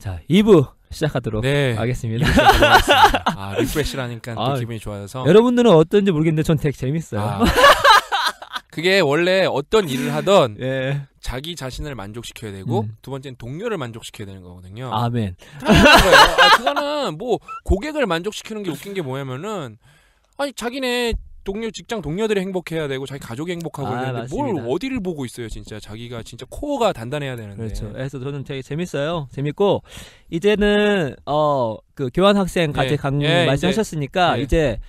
자, 2부 시작하도록 네. 하겠습니다. 아, 리프레시라니까 또 기분이 좋아져서. 여러분들은 어떤지 모르겠는데 전 되게 재밌어요. 아, 그게 원래 어떤 일을 하던 예. 자기 자신을 만족시켜야 되고 두 번째는 동료를 만족시켜야 되는 거거든요. 아멘. 그거는 뭐 고객을 만족시키는 게 웃긴 게 뭐냐면은 아니 자기네 직장 동료들이 행복해야 되고 자기 가족이 행복하고 있는데 뭘 어디를 보고 있어요 진짜. 자기가 진짜 코어가 단단해야 되는데. 그렇죠. 그래서 저는 되게 재밌어요. 재밌고 이제는 그 교환 학생 과제 말씀하셨으니까 이제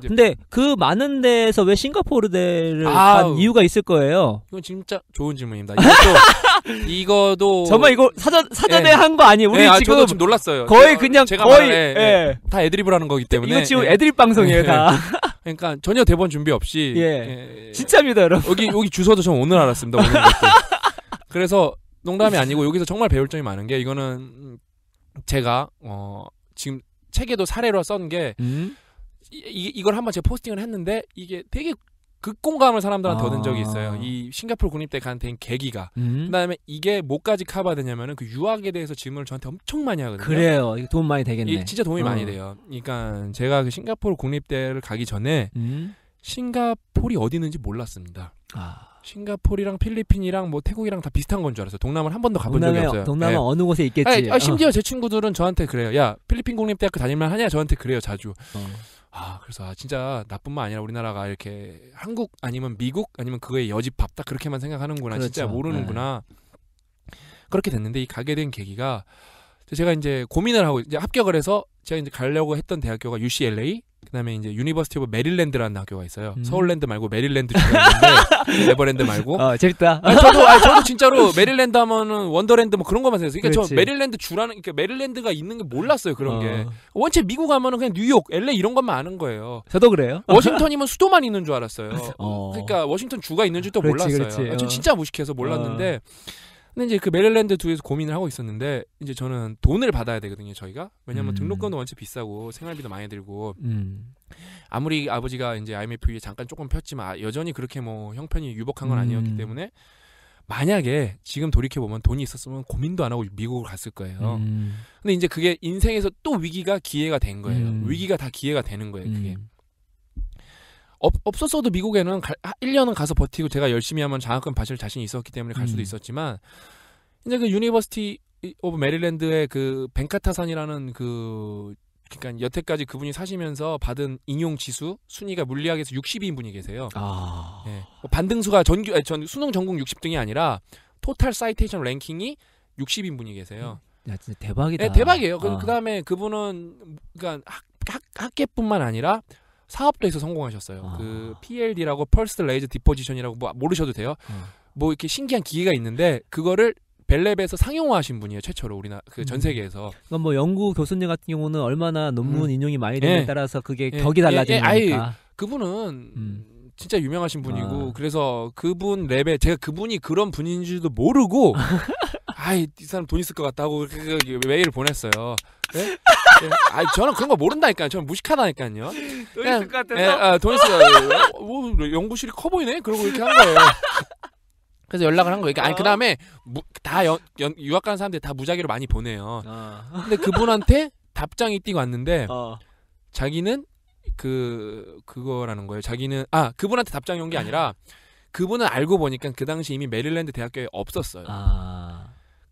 근데 그 많은 데에서 왜 싱가포르대를 간 이유가 있을 거예요. 이건 진짜 좋은 질문입니다. 이거도 정말 이거 사전에 한 거 아니에요? 우리 지금 저도 지금 놀랐어요. 거의 그냥 거의 다 애드립을 하는 거기 때문에. 이거 지금 애드립 방송이에요, 다. 그러니까 전혀 대본 준비 없이. 진짜입니다, 여러분. 여기 주소도 전 오늘 알았습니다. 오늘 것도. 그래서 농담이 아니고 여기서 정말 배울 점이 많은 게 이거는 제가 지금 책에도 사례로 쓴 게 이걸 한번 제가 포스팅을 했는데 이게 되게 극공감을 사람들한테 얻은 적이 있어요. 이 싱가포르 국립대 간 된 계기가. 그다음에 이게 뭐까지 커버되냐면은 그 유학에 대해서 질문을 저한테 엄청 많이 하거든요. 그래요. 이거 도움 많이 되겠네. 진짜 도움이 많이 돼요. 그러니까 제가 그 싱가포르 국립대를 가기 전에 싱가포르이 어디 있는지 몰랐습니다. 싱가포르랑 필리핀이랑 뭐 태국이랑 다 비슷한 건 줄 알았어요. 동남아를 한 번도 가본 적이 없어요. 동남아 어느 곳에 있겠지. 심지어 제 친구들은 저한테 그래요. 야, 필리핀 국립대학교 다닐만 하냐? 저한테 그래요, 자주. 그래서 진짜 나뿐만 아니라 우리나라가 이렇게 한국 아니면 미국 아니면 그거의 여집밥 딱 그렇게만 생각하는구나. 그렇죠. 진짜 모르는구나. 그렇게 됐는데 이 가게 된 계기가 제가 이제 고민을 하고 이제 합격을 해서 제가 이제 가려고 했던 대학교가 UCLA, 그다음에 이제 유니버시티 오브 메릴랜드라는 학교가 있어요. 서울랜드 말고 메릴랜드 주가 있는데 네버랜드 말고. 재밌다. 저도 진짜로 메릴랜드 하면은 원더랜드 뭐 그런 것만 생각해요. 그러니까 저 메릴랜드 주라는 그러니까 메릴랜드가 있는 게 몰랐어요. 그런 게. 원체 미국 가면은 그냥 뉴욕, LA 이런 것만 아는 거예요. 저도 그래요. 워싱턴이면 수도만 있는 줄 알았어요. 그러니까 워싱턴 주가 있는 줄도 몰랐어요. 그렇지. 저 진짜 무식해서 몰랐는데. 근데 이제 그 메릴랜드 주에서 고민을 하고 있었는데 이제 저는 돈을 받아야 되거든요, 저희가. 왜냐면 등록금도 원체 비싸고 생활비도 많이 들고. 아무리 아버지가 이제 IMF 잠깐 조금 폈지만 여전히 그렇게 뭐 형편이 유복한 건 아니었기 때문에 만약에 지금 돌이켜 보면 돈이 있었으면 고민도 안 하고 미국을 갔을 거예요. 근데 이제 그게 인생에서 또 위기가 기회가 된 거예요. 위기가 다 기회가 되는 거예요, 그게. 없었어도 미국에는 1년은 가서 버티고 제가 열심히 하면 장학금 받을 자신이 있었기 때문에 갈 수도 있었지만 이제 그 유니버시티 오브 메릴랜드의 그 벤카타산이라는 그러니까 여태까지 그분이 사시면서 받은 인용 지수 순위가 물리학에서 60위인 분이 계세요. 반등수가 수능 전공 60등이 아니라 토탈 사이테이션 랭킹이 60인 분이 계세요. 야, 진짜 대박이다. 네, 대박이에요. 그다음에 그분은 그러니까 학계뿐만 아니라 사업도 해서 성공하셨어요. 그 PLD라고 Pulsed Laser Deposition이라고 뭐 모르셔도 돼요. 뭐 이렇게 신기한 기계가 있는데 그거를 벨랩에서 상용화하신 분이에요. 최초로 우리나라 그 전 세계에서. 그럼 뭐 연구 교수님 같은 경우는 얼마나 논문 인용이 많이 되냐에 따라서 그게 격이 달라지는 거니까. 그분은 진짜 유명하신 분이고 그래서 그분 랩에 제가 그분이 그런 분인지도 모르고 이 사람 돈 있을 것 같다고 메일을 보냈어요. 네? 저는 그런 거 모른다니까요. 저는 무식하다니까요. 돈 있을 것 같아서? 돈 있어요. 연구실이 커 보이네? 그러고 이렇게 한 거예요. 그래서 연락을 한 거예요. 그 다음에 다 유학 가는 사람들이 다 무작위로 많이 보내요. 근데 그분한테 답장이 띄고 왔는데 자기는 그거라는 거예요. 자기는 그분한테 답장이 온 게 아니라 그분은 알고 보니까 그 당시 이미 메릴랜드 대학교에 없었어요.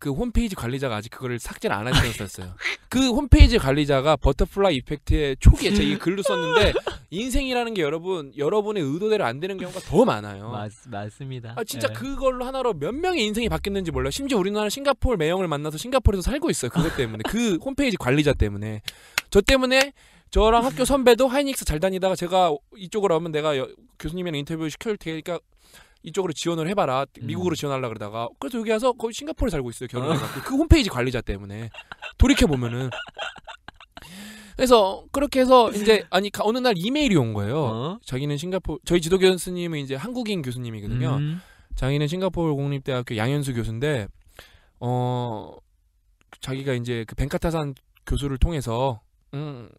그 홈페이지 관리자가 아직 그거를 삭제를 안 하셨었어요. 그 홈페이지 관리자가 버터플라이 이펙트의 초기에 제가 이 글도 썼는데 인생이라는 게 여러분의 의도대로 안 되는 경우가 더 많아요. 맞습니다. 진짜 그걸로 하나로 몇 명의 인생이 바뀌었는지 몰라요. 심지어 우리나라 싱가포르 매형을 만나서 싱가포르에서 살고 있어요. 그것 때문에. 그 홈페이지 관리자 때문에. 저 때문에 저랑 학교 선배도 하이닉스 잘 다니다가 제가 이쪽으로 오면 내가 교수님이랑 인터뷰 시켜줄 테니까 이쪽으로 지원을 해봐라. 미국으로 지원하려고 그러다가 그래서 여기 와서 거의 싱가포르에 살고 있어요. 결혼해갖고. 그 홈페이지 관리자 때문에. 돌이켜보면은. 그래서 그렇게 해서 이제 어느 날 이메일이 온 거예요. 자기는 저희 지도 교수님은 이제 한국인 교수님이거든요. 자기는 싱가포르 공립대학교 양현수 교수인데 자기가 이제 그 벤카타산 교수를 통해서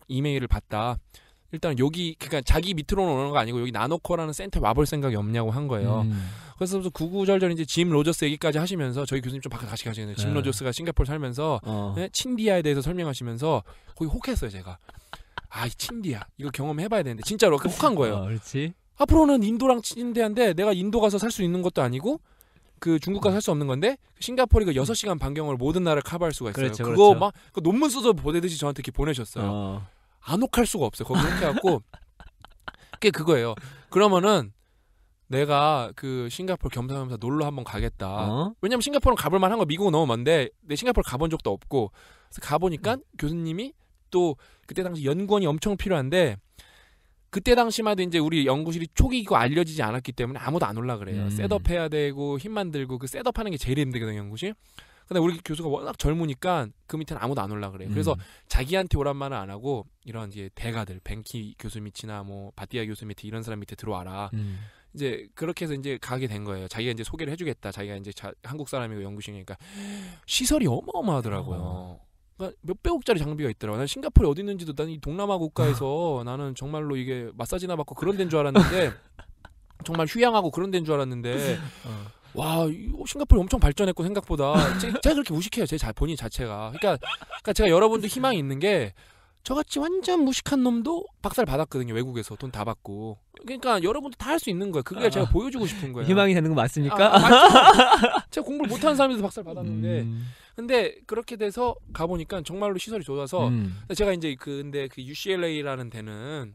이메일을 받다. 일단 여기 그러니까 자기 밑으로 오는 거 아니고 여기 나노코라는 센터에 와볼 생각이 없냐고 한 거예요. 그래서 구구절절 이제 짐 로저스 얘기까지 하시면서 저희 교수님 좀 같이 가시는 짐 로저스가 싱가포르 살면서 네? 친디아에 대해서 설명하시면서 거기 혹했어요 제가. 아, 이 친디아 이거 경험해봐야 되는데 진짜로 혹한 거예요. 그렇지. 앞으로는 인도랑 친디아인데 내가 인도 가서 살 수 있는 것도 아니고 그 중국 가서 살 수 없는 건데 싱가포르가 6시간 반경으로 모든 나라를 커버할 수가 있어요. 그렇죠, 그거 막 그 논문 써서 보내듯이 저한테 이렇게 보내셨어요. 안 혹할 수가 없어요. 거기 혹해갖고 그게 그거예요. 그러면은 내가 그 싱가포르 겸사겸사 놀러 한번 가겠다. 왜냐면 싱가포르는 가볼 만한 거 미국은 너무 먼데 내 싱가포르 가본 적도 없고 그래서 가보니까 교수님이 또 그때 당시 연구원이 엄청 필요한데 그때 당시만 해도 이제 우리 연구실이 초기이고 알려지지 않았기 때문에 아무도 안 올라 그래요. 셋업 해야 되고 힘만 들고 그 셋업 하는 게 제일 힘들거든요, 연구실. 근데 우리 교수가 워낙 젊으니까 그 밑에는 아무도 안 올라 그래요. 그래서 자기한테 오란 말은 안 하고 이런 이제 대가들, 뱅키 교수 밑이나 뭐 바티아 교수 밑에 이런 사람 밑에 들어와라. 이제 그렇게 해서 이제 가게 된 거예요. 자기가 이제 소개를 해주겠다. 자기가 이제 한국 사람이고 연구실이니까 시설이 어마어마하더라고요. 그러니까 몇백억짜리 장비가 있더라고요. 난 싱가포르에 어디 있는지도 난 이 동남아 국가에서 나는 정말로 이게 마사지나 받고 그런 데인 줄 알았는데 정말 휴양하고 그런 데인 줄 알았는데 와, 싱가포르 엄청 발전했고 생각보다 제가 그렇게 무식해요. 제 본인 자체가. 그러니까 제가 여러분도 희망이 있는 게 저같이 완전 무식한 놈도 박사를 받았거든요. 외국에서 돈 다 받고. 그러니까 여러분도 다 할 수 있는 거예요. 그게 제가 보여주고 싶은 거예요. 희망이 되는 거 맞습니까? 맞죠. 제가 공부를 못하는 사람에서 박사를 받았는데 근데 그렇게 돼서 가보니까 정말로 시설이 좋아서 제가 이제 근데 그 UCLA라는 데는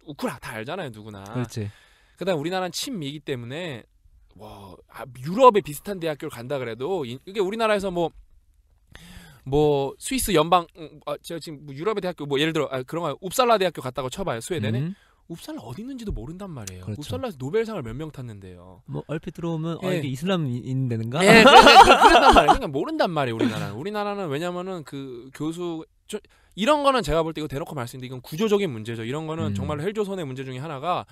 우크라 다 알잖아요. 누구나. 그렇지. 그다음 우리나라는 친미이기 때문에 와, 유럽에 비슷한 대학교를 간다 그래도 이게 우리나라에서 뭐 스위스 연방 제가 지금 뭐 유럽의 대학교 뭐 예를 들어 그런 거 웁살라 대학교 갔다고 쳐봐요. 스웨덴에 웁살라 어디 있는지도 모른단 말이에요. 그렇죠. 웁살라에서 노벨상을 몇 명 탔는데요. 뭐 얼핏 들어오면 이게 이슬람 있는 데인가? 예, 그랬단 말이에요. 그러니까 모른단 말이에요. 우리나라는 왜냐면은 그 교수 이런 거는 제가 볼 때 이거 대놓고 말할 수 있는데 이건 구조적인 문제죠. 이런 거는 정말 헬조선의 문제 중에 하나가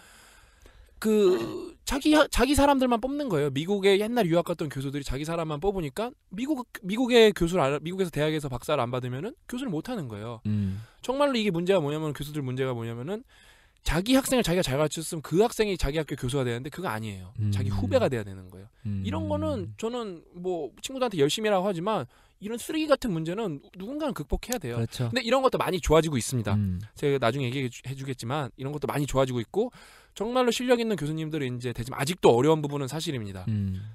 그 자기 사람들만 뽑는 거예요. 미국에 옛날 유학 갔던 교수들이 자기 사람만 뽑으니까 미국의 교수를 미국에서 대학에서 박사를 안 받으면은 교수를 못 하는 거예요. 정말로 이게 문제가 뭐냐면 교수들 문제가 뭐냐면은 자기 학생을 자기가 잘 가르쳤으면 그 학생이 자기 학교 교수가 되는데 그거 아니에요. 자기 후배가 돼야 되는 거예요. 이런 거는 저는 뭐 친구들한테 열심히 하라고 하지만 이런 쓰레기 같은 문제는 누군가는 극복해야 돼요. 그렇죠. 근데 이런 것도 많이 좋아지고 있습니다. 제가 나중에 얘기해 주겠지만 이런 것도 많이 좋아지고 있고 정말로 실력 있는 교수님들이 이제 되지만 아직도 어려운 부분은 사실입니다.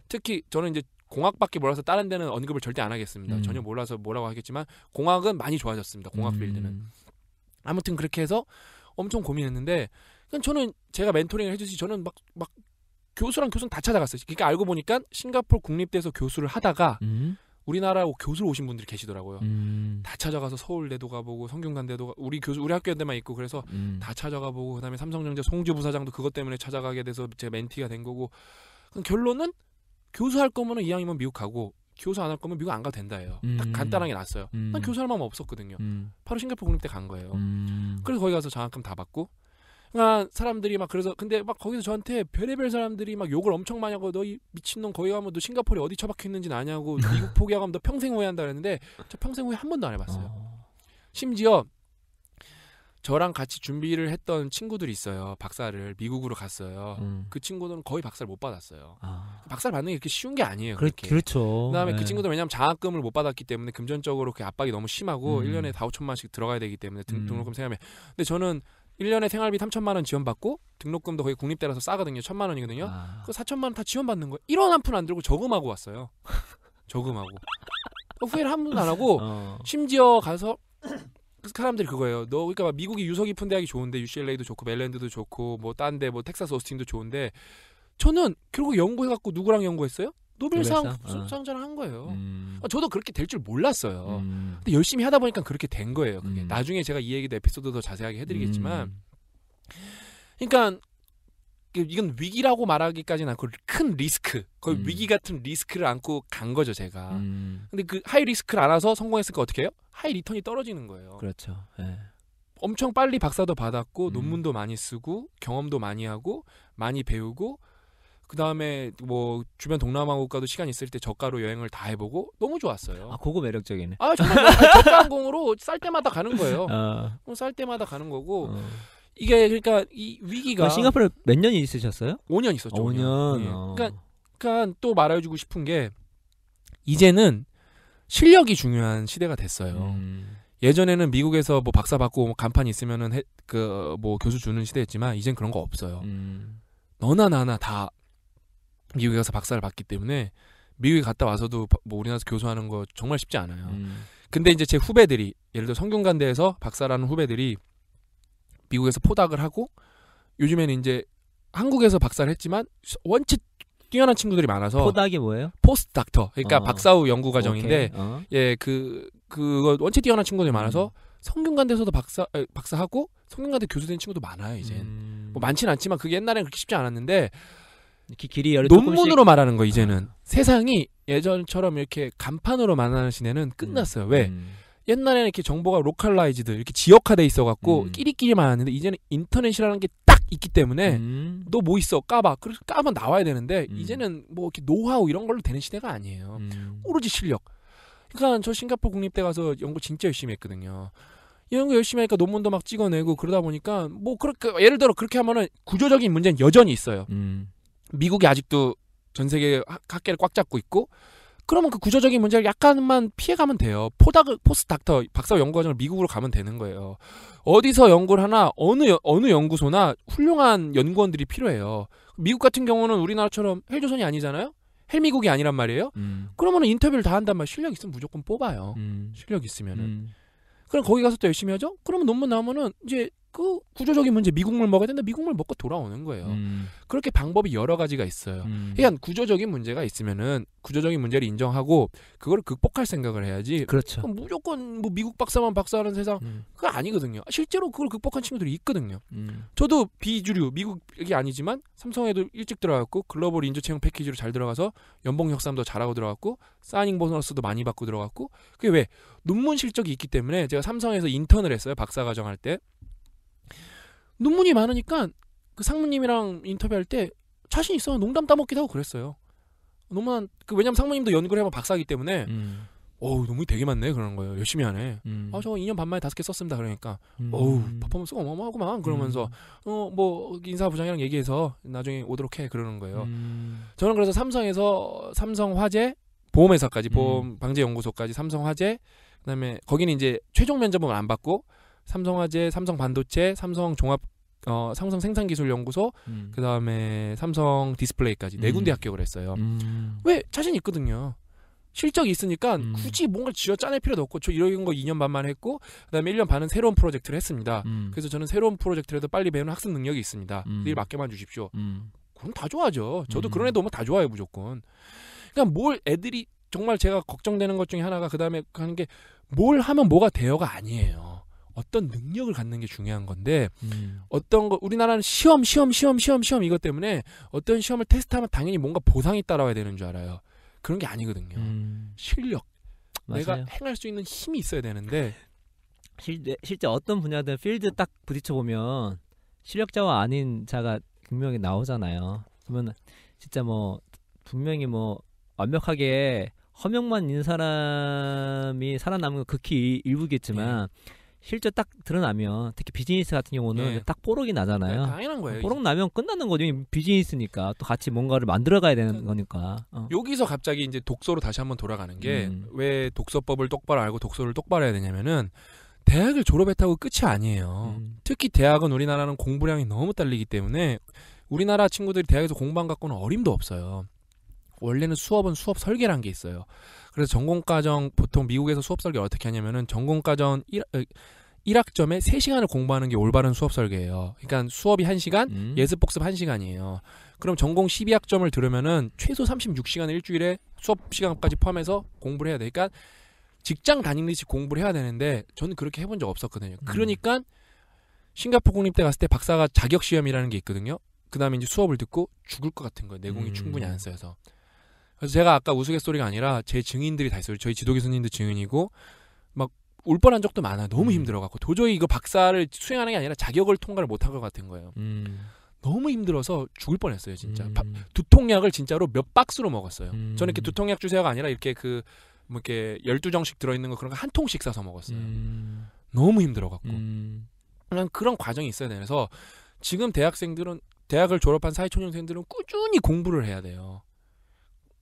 특히 저는 이제 공학밖에 몰라서 다른 데는 언급을 절대 안 하겠습니다. 전혀 몰라서 뭐라고 하겠지만 공학은 많이 좋아졌습니다. 공학 필드는. 아무튼 그렇게 해서 엄청 고민했는데 저는 제가 멘토링을 해주시 저는 막 교수는 다 찾아갔어요. 그러니까 알고 보니까 싱가포르 국립대에서 교수를 하다가 우리나라 교수로 오신 분들이 계시더라고요. 다 찾아가서 서울대도 가보고 성균관대도 우리 학교에만 있고 그래서 다 찾아가보고 그다음에 삼성전자 송주 부사장도 그것 때문에 찾아가게 돼서 제 멘티가 된 거고 결론은 교수할 거면은 이왕이면 미국 가고 교수 안 할 거면 미국 안 가도 된다예요. 딱 간단하게 났어요. 난 교수할 마음 없었거든요. 바로 싱가포르 국립대 간 거예요. 그래서 거기 가서 장학금 다 받고 그러니까 사람들이 막 그래서 근데 막 거기서 저한테 별의별 사람들이 막 욕을 엄청 많이 하고 너 이 미친놈 거기 가면 너 싱가포르에 어디 처박혀 있는지는 아냐고 미국 포기하고 너 평생 후회한다 그랬는데 저 평생 후회 한 번도 안 해봤어요. 심지어 저랑 같이 준비를 했던 친구들이 있어요. 박사를 미국으로 갔어요. 그 친구들은 거의 박사를 못 받았어요. 박사를 받는 게 이렇게 쉬운 게 아니에요. 그렇죠. 그다음에 그 친구들 왜냐하면 장학금을 못 받았기 때문에 금전적으로 그 압박이 너무 심하고 1년에 4,5천만씩 들어가야 되기 때문에 등록금 생각하면 근데 저는 1년에 생활비 3천만 원 지원받고 등록금도 거의 국립대라서 싸거든요. 1,000만 원이거든요. 그 4천만 원 다 지원받는 거예요. 1원 한 푼 안 들고 저금하고 왔어요. 저금하고. 후회를 한 번도 안 하고 심지어 가서 사람들이 그거예요. 너 그러니까 미국이 유서 깊은 대학이 좋은데 UCLA도 좋고 멜랜드도 좋고 뭐 딴 데 뭐 텍사스 오스틴도 좋은데 저는 결국 연구해갖고 누구랑 연구했어요? 노벨상 수상자랑 한 거예요. 저도 그렇게 될 줄 몰랐어요. 근데 열심히 하다 보니까 그렇게 된 거예요. 그게. 나중에 제가 이 얘기도 에피소드 더 자세하게 해드리겠지만 그러니까 이건 위기라고 말하기까지는 않고 큰 리스크 거의 위기 같은 리스크를 안고 간 거죠 제가. 근데 그 하이 리스크를 안아서 성공했으니까 어떻게 해요? 하이 리턴이 떨어지는 거예요. 그렇죠. 네. 엄청 빨리 박사도 받았고 논문도 많이 쓰고 경험도 많이 하고 많이 배우고 그 다음에 뭐 주변 동남아 국가도 시간 있을 때 저가로 여행을 다 해보고 너무 좋았어요. 그거 매력적이네. 정말 저가 항공으로 쌀 때마다 가는 거예요. 쌀 때마다 가는 거고 이게 그러니까 이 위기가 싱가포르에 몇 년이 있으셨어요? 5년 있었죠. 5년. 예. 그러니까 또 말해주고 싶은 게 이제는 실력이 중요한 시대가 됐어요. 예전에는 미국에서 뭐 박사 받고 뭐 간판 있으면은 그 뭐 교수 주는 시대였지만 이젠 그런 거 없어요. 너나 나나 다 미국에 가서 박사를 받기 때문에 미국에 갔다 와서도 뭐 우리나라에서 교수하는 거 정말 쉽지 않아요. 근데 이제 제 후배들이 예를 들어 성균관대에서 박사라는 후배들이 미국에서 포닥을 하고 요즘에는 이제 한국에서 박사를 했지만 원체 뛰어난 친구들이 많아서 포닥이 뭐예요? 포스트 닥터. 그러니까 박사 후 연구 과정인데 예, 그거 원체 뛰어난 친구들이 많아서 성균관대에서도 박사하고 성균관대 교수 된 친구도 많아요, 이제. 뭐 많지는 않지만 그게 옛날에는 그렇게 쉽지 않았는데 길이 논문으로 조금씩... 말하는 거 이제는 세상이 예전처럼 이렇게 간판으로 만나는 시대는 끝났어요. 왜? 옛날에는 이렇게 정보가 로컬라이즈드 이렇게 지역화돼 있어갖고 끼리끼리 많았는데 이제는 인터넷이라는 게 딱 있기 때문에 너 뭐 있어 까봐. 그래서 까면 나와야 되는데 이제는 뭐 이렇게 노하우 이런 걸로 되는 시대가 아니에요. 오로지 실력. 그러니까 저 싱가포르 국립대 가서 연구 진짜 열심히 했거든요. 연구 열심히 하니까 논문도 막 찍어내고 그러다 보니까 뭐 그렇게 예를 들어 그렇게 하면은 구조적인 문제는 여전히 있어요. 미국이 아직도 전 세계 학계를 꽉 잡고 있고 그러면 그 구조적인 문제를 약간만 피해가면 돼요. 포스트 닥터 박사 연구과정을 미국으로 가면 되는 거예요. 어디서 연구를 하나 어느 연구소나 훌륭한 연구원들이 필요해요. 미국 같은 경우는 우리나라처럼 헬조선이 아니잖아요. 헬미국이 아니란 말이에요. 그러면 인터뷰를 다 한단 말이에요. 실력 있으면 무조건 뽑아요. 실력 있으면은. 그럼 거기 가서 또 열심히 하죠. 그러면 논문 나오면은 이제 그 구조적인 문제 미국물 먹어야 된다. 미국물 먹고 돌아오는 거예요. 그렇게 방법이 여러 가지가 있어요. 그러니까 구조적인 문제가 있으면은 구조적인 문제를 인정하고 그걸 극복할 생각을 해야지. 그렇죠. 무조건 뭐 미국 박사만 박사하는 세상 그거 아니거든요. 실제로 그걸 극복한 친구들이 있거든요. 저도 비주류 미국이 아니지만 삼성에도 일찍 들어갔고 글로벌 인재 채용 패키지로 잘 들어가서 연봉 협상도 잘하고 들어갔고 사이닝 보너스도 많이 받고 들어갔고 그게 왜 논문 실적이 있기 때문에 제가 삼성에서 인턴을 했어요. 박사과정 할 때. 논문이 많으니까 그 상무님이랑 인터뷰할 때 자신 있어 농담 따먹기도 하고 그랬어요. 논문 왜냐면 상무님도 연구를 해본 박사이기 때문에 논문이 되게 많네 그러는 거예요. 열심히 하네. 저 2년 반 만에 5개 썼습니다. 그러니까 퍼포먼스가 어마어마하구만 그러면서 뭐 인사부장이랑 얘기해서 나중에 오도록 해 그러는 거예요. 저는 그래서 삼성에서 삼성화재 보험회사까지 보험 방재연구소까지 삼성화재 그다음에 거기는 이제 최종 면접은 안 받고 삼성화재, 삼성반도체, 삼성종합 삼성 생산기술연구소, 그 다음에 삼성 디스플레이까지 4군데 합격을 했어요. 왜? 자신 있거든요. 실적이 있으니까 굳이 뭔가 쥐어 짜낼 필요도 없고 저 이런 거 2년 반만 했고 그 다음에 1년 반은 새로운 프로젝트를 했습니다. 그래서 저는 새로운 프로젝트라도 빨리 배우는 학습 능력이 있습니다. 일 맡겨만 주십시오. 그럼 다 좋아하죠. 저도 그런 애도 오면 다 좋아해요 무조건. 그러니까 뭘 애들이 정말 제가 걱정되는 것 중에 하나가 그 다음에 하는 게 뭘 하면 뭐가 돼요가 아니에요. 어떤 능력을 갖는 게 중요한 건데 어떤 거 우리나라는 시험 이것 때문에 어떤 시험을 테스트하면 당연히 뭔가 보상이 따라와야 되는 줄 알아요. 그런 게 아니거든요. 실력. 맞아요. 내가 행할 수 있는 힘이 있어야 되는데 실제 어떤 분야든 필드 딱 부딪혀 보면 실력자와 아닌 자가 분명히 나오잖아요. 그러면 진짜 뭐 분명히 뭐 완벽하게 허명만 있는 사람이 살아남은 건 극히 일부겠지만 실제 딱 드러나면 특히 비즈니스 같은 경우는 딱 뽀록이 나잖아요. 당연한 거예요. 뽀록 나면 끝나는 거죠. 비즈니스니까 또 같이 뭔가를 만들어가야 되는 거니까. 여기서 갑자기 이제 독서로 다시 한번 돌아가는 게 왜 독서법을 똑바로 알고 독서를 똑바로 해야 되냐면은 대학을 졸업했다고 끝이 아니에요. 특히 대학은 우리나라는 공부량이 너무 딸리기 때문에 우리나라 친구들이 대학에서 공부 안 갖고는 어림도 없어요. 원래는 수업은 수업 설계라는 게 있어요. 그래서 전공과정 보통 미국에서 수업 설계를 어떻게 하냐면은 전공과정 1학점에 3시간을 공부하는 게 올바른 수업 설계예요. 그러니까 수업이 1시간, 예습 복습 1시간이에요. 그럼 전공 12학점을 들으면은 최소 36시간을 일주일에 수업 시간까지 포함해서 공부를 해야 돼. 그러니까 직장 다니듯이 공부를 해야 되는데 저는 그렇게 해본 적 없었거든요. 그러니까 싱가포르 국립대 갔을 때 박사가 자격 시험이라는 게 있거든요. 그 다음에 이제 수업을 듣고 죽을 것 같은 거예요. 내공이 충분히 안 쌓여서. 그래서 제가 아까 우스갯소리가 아니라 제 증인들이 다 있어요. 저희 지도 교수님도 증인이고 막 울 뻔한 적도 많아요. 너무 힘들어갖고 도저히 이거 박사를 수행하는 게 아니라 자격을 통과를 못할 것 같은 거예요. 너무 힘들어서 죽을 뻔했어요. 진짜 두통약을 진짜로 몇 박스로 먹었어요. 저는 이렇게 두통약 주세요가 아니라 이렇게 뭐 이렇게 12정씩 들어있는 거 그런 거 한 통씩 싸서 먹었어요. 너무 힘들어갖고. 그냥 그런 과정이 있어야 돼요. 그래서 지금 대학생들은 대학을 졸업한 사회초년생들은 꾸준히 공부를 해야 돼요.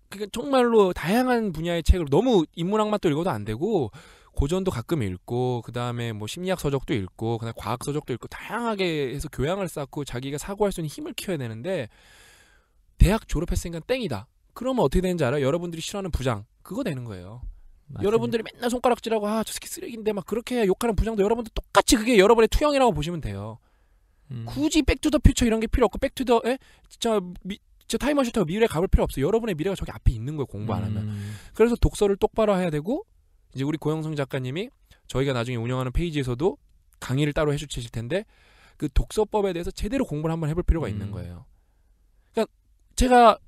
그러니까 정말로 다양한 분야의 책을 너무 인문학만도 읽어도 안 되고 고전도 가끔 읽고 그다음에 뭐 심리학 서적도 읽고 그다음에 과학 서적도 읽고 다양하게 해서 교양을 쌓고 자기가 사고할 수 있는 힘을 키워야 되는데 대학 졸업했으니까 땡이다. 그러면 어떻게 되는지 알아요? 여러분들이 싫어하는 부장 그거 되는 거예요. 맞습니다. 여러분들이 맨날 손가락질하고 아 저 새끼 쓰레기인데 막 그렇게 욕하는 부장도 여러분들 똑같이 그게 여러분의 투영이라고 보시면 돼요. 굳이 백투더퓨처 이런 게 필요 없고 백투더 진짜 타임머신 타고 미래에 가볼 필요 없어요. 여러분의 미래가 저기 앞에 있는 거예요. 공부 안 하면. 그래서 독서를 똑바로 해야 되고 이제 우리 고영성 작가님이 저희가 나중에 운영하는 페이지에서도 강의를 따로 해주실 텐데 그 독서법에 대해서 제대로 공부를 한번 해볼 필요가 있는 거예요. 그러니까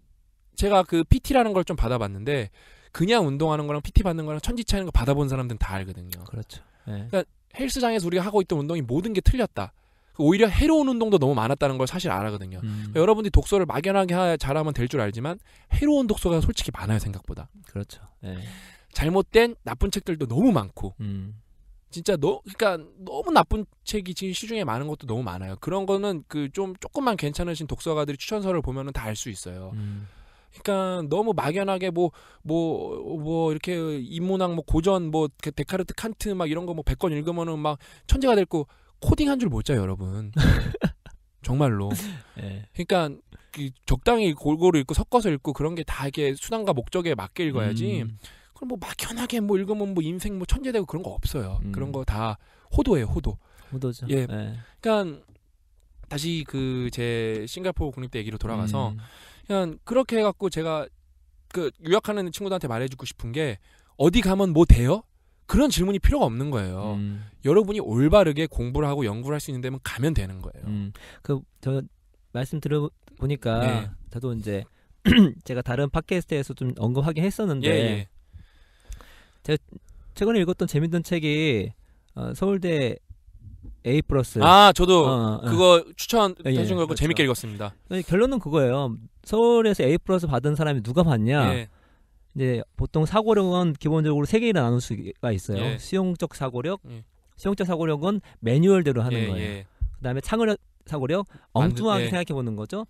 제가 그 PT라는 걸 좀 받아봤는데 그냥 운동하는 거랑 PT 받는 거랑 천지 차이는 거 받아본 사람들은 다 알거든요. 그렇죠. 네. 그러니까 헬스장에서 우리가 하고 있던 운동이 모든 게 틀렸다. 오히려 해로운 운동도 너무 많았다는 걸 사실 알거든요. 그러니까 여러분들이 독서를 막연하게 잘하면 될 줄 알지만 해로운 독서가 솔직히 많아요. 생각보다. 그렇죠. 네. 잘못된 나쁜 책들도 너무 많고 진짜 그러니까 너무 나쁜 책이 지금 시중에 많은 것도 너무 많아요. 그런 거는 그 좀 조금만 괜찮으신 독서가들이 추천서를 보면은 다 알 수 있어요. 그러니까 너무 막연하게 뭐 이렇게 인문학 뭐 고전 뭐 데카르트 칸트 막 이런 거 뭐 100권 읽으면은 막 천재가 됐고 코딩 한 줄 못 짜요, 여러분. 정말로. 네. 그러니까 적당히 골고루 읽고 섞어서 읽고 그런 게 다 이게 수단과 목적에 맞게 읽어야지. 그럼 뭐 막연하게 뭐 읽으면 뭐 인생 뭐 천재 되고 그런 거 없어요. 그런 거 다 호도예요, 호도. 호도죠. 예. 네. 그러니까 다시 그 제 싱가포르 국립대 얘기로 돌아가서 그냥 그렇게 해갖고 제가 그 유학하는 친구들한테 말해주고 싶은 게 어디 가면 뭐 돼요? 그런 질문이 필요가 없는 거예요. 여러분이 올바르게 공부를 하고 연구를 할 수 있는 데면 가면 되는 거예요. 저 말씀 들어보니까 네. 저도 이제 제가 다른 팟캐스트에서 좀 언급하긴 했었는데 예. 제가 최근에 읽었던 재밌는 책이 서울대 A+. 저도 그거 추천해준 거 그렇죠. 재밌게 읽었습니다. 결론은 그거예요. 서울에서 A+ 받은 사람이 누가 받냐? 예. 이제 보통 사고력은 기본적으로 3개나 나눌 수가 있어요. 예. 수용적 사고력, 수용적 사고력은 매뉴얼대로 하는 거예요. 예. 그다음에 창의력 사고력, 엉뚱하게 생각해 보는 거죠.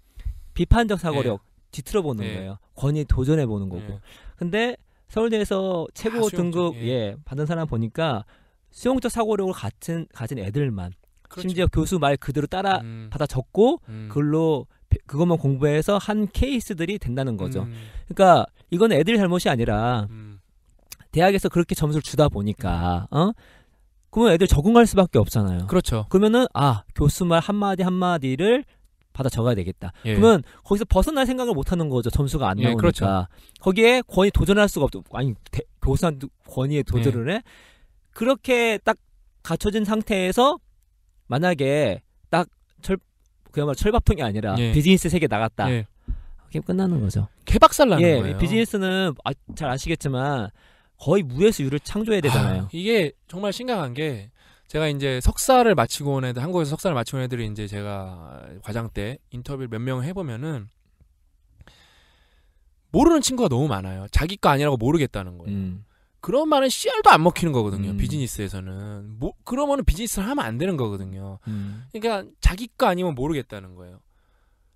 비판적 사고력, 뒤틀어 보는 거예요. 권위에 도전해 보는 거고. 근데 서울대에서 최고 등급 받은 사람 보니까 수용적 사고력을 가진 애들만 그렇죠. 심지어 교수 말 그대로 따라 받아 적고 그것만 공부해서 한 케이스들이 된다는 거죠. 그러니까 이건 애들 잘못이 아니라 대학에서 그렇게 점수를 주다 보니까 그러면 애들 적응할 수밖에 없잖아요. 그렇죠. 그러면은 교수 말 한마디 한마디를 받아 적어야 되겠다. 예. 그러면 거기서 벗어날 생각을 못 하는 거죠. 점수가 안 나오니까. 그렇죠. 거기에 권위 도전할 수가 없죠. 아니 교수한테 권위에 도전을 해? 그렇게 딱 갖춰진 상태에서 만약에 딱 그야말로 철밥통이 아니라 비즈니스 세계에 나갔다. 그게 끝나는 거죠. 개박살 나는 거예요. 비즈니스는 잘 아시겠지만 거의 무에서 유를 창조해야 되잖아요. 이게 정말 심각한 게 제가 이제 석사를 마치고 온 애들, 한국에서 석사를 마치고 온 애들이 이제 제가 과장 때 인터뷰를 몇 명을 해보면은 모르는 친구가 너무 많아요. 자기 거 아니라고 모르겠다는 거예요. 그런 말은 씨알도 안 먹히는 거거든요. 비즈니스에서는. 그러면은 비즈니스를 하면 안 되는 거거든요. 그러니까 자기 거 아니면 모르겠다는 거예요.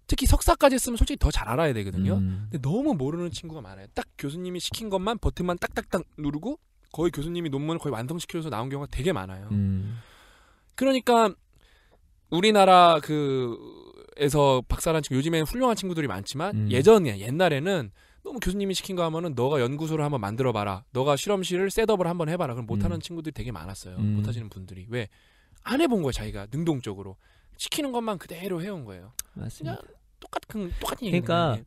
특히 석사까지 했으면 솔직히 더 잘 알아야 되거든요. 근데 너무 모르는 친구가 많아요. 딱 교수님이 시킨 것만 버튼만 딱딱딱 누르고 거의 교수님이 논문을 거의 완성시켜서 나온 경우가 되게 많아요. 그러니까 우리나라 에서 박사란 친구, 요즘에는 훌륭한 친구들이 많지만 옛날에는 너무 교수님이 시킨 거 하면은 너가 연구소를 한번 만들어봐라. 너가 실험실을 셋업을 한번 해봐라. 그럼 못하는 친구들이 되게 많았어요. 못하시는 분들이. 왜? 안 해본 거예요. 자기가 능동적으로. 시키는 것만 그대로 해온 거예요. 맞습니다. 똑같은 얘기예요. 그러니까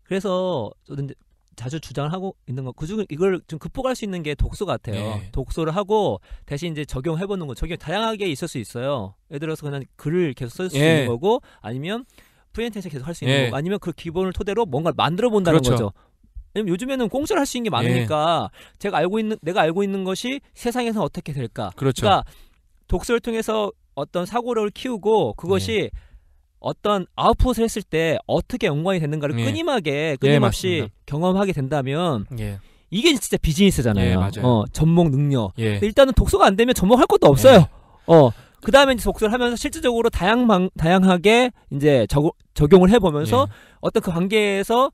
그래서 저도 이제 자주 주장을 하고 있는 거, 그중 이걸 좀 극복할 수 있는 게 독서 같아요. 독서를 하고 대신 이제 적용해보는 거. 적용 다양하게 있을 수 있어요. 예를 들어서 그냥 글을 계속 쓸 수 있는 거고, 아니면 프리랜서에서 계속 할 수 있는 거고, 아니면 그 기본을 토대로 뭔가 만들어 본다는 거죠. 왜냐면 요즘에는 공짜로 할 수 있는 게 많으니까 내가 알고 있는 것이 세상에서 어떻게 될까. 그렇죠. 그러니까 독서를 통해서 어떤 사고력을 키우고 그것이 어떤 아웃풋을 했을 때 어떻게 연관이 되는가를 끊임없이 경험하게 된다면 이게 진짜 비즈니스잖아요. 맞아요. 접목 능력. 근데 일단은 독서가 안 되면 접목할 것도 없어요. 그 다음에 이제 독서를 하면서 실질적으로 다양하게 이제 적용을 해보면서 예. 어떤 그 관계에서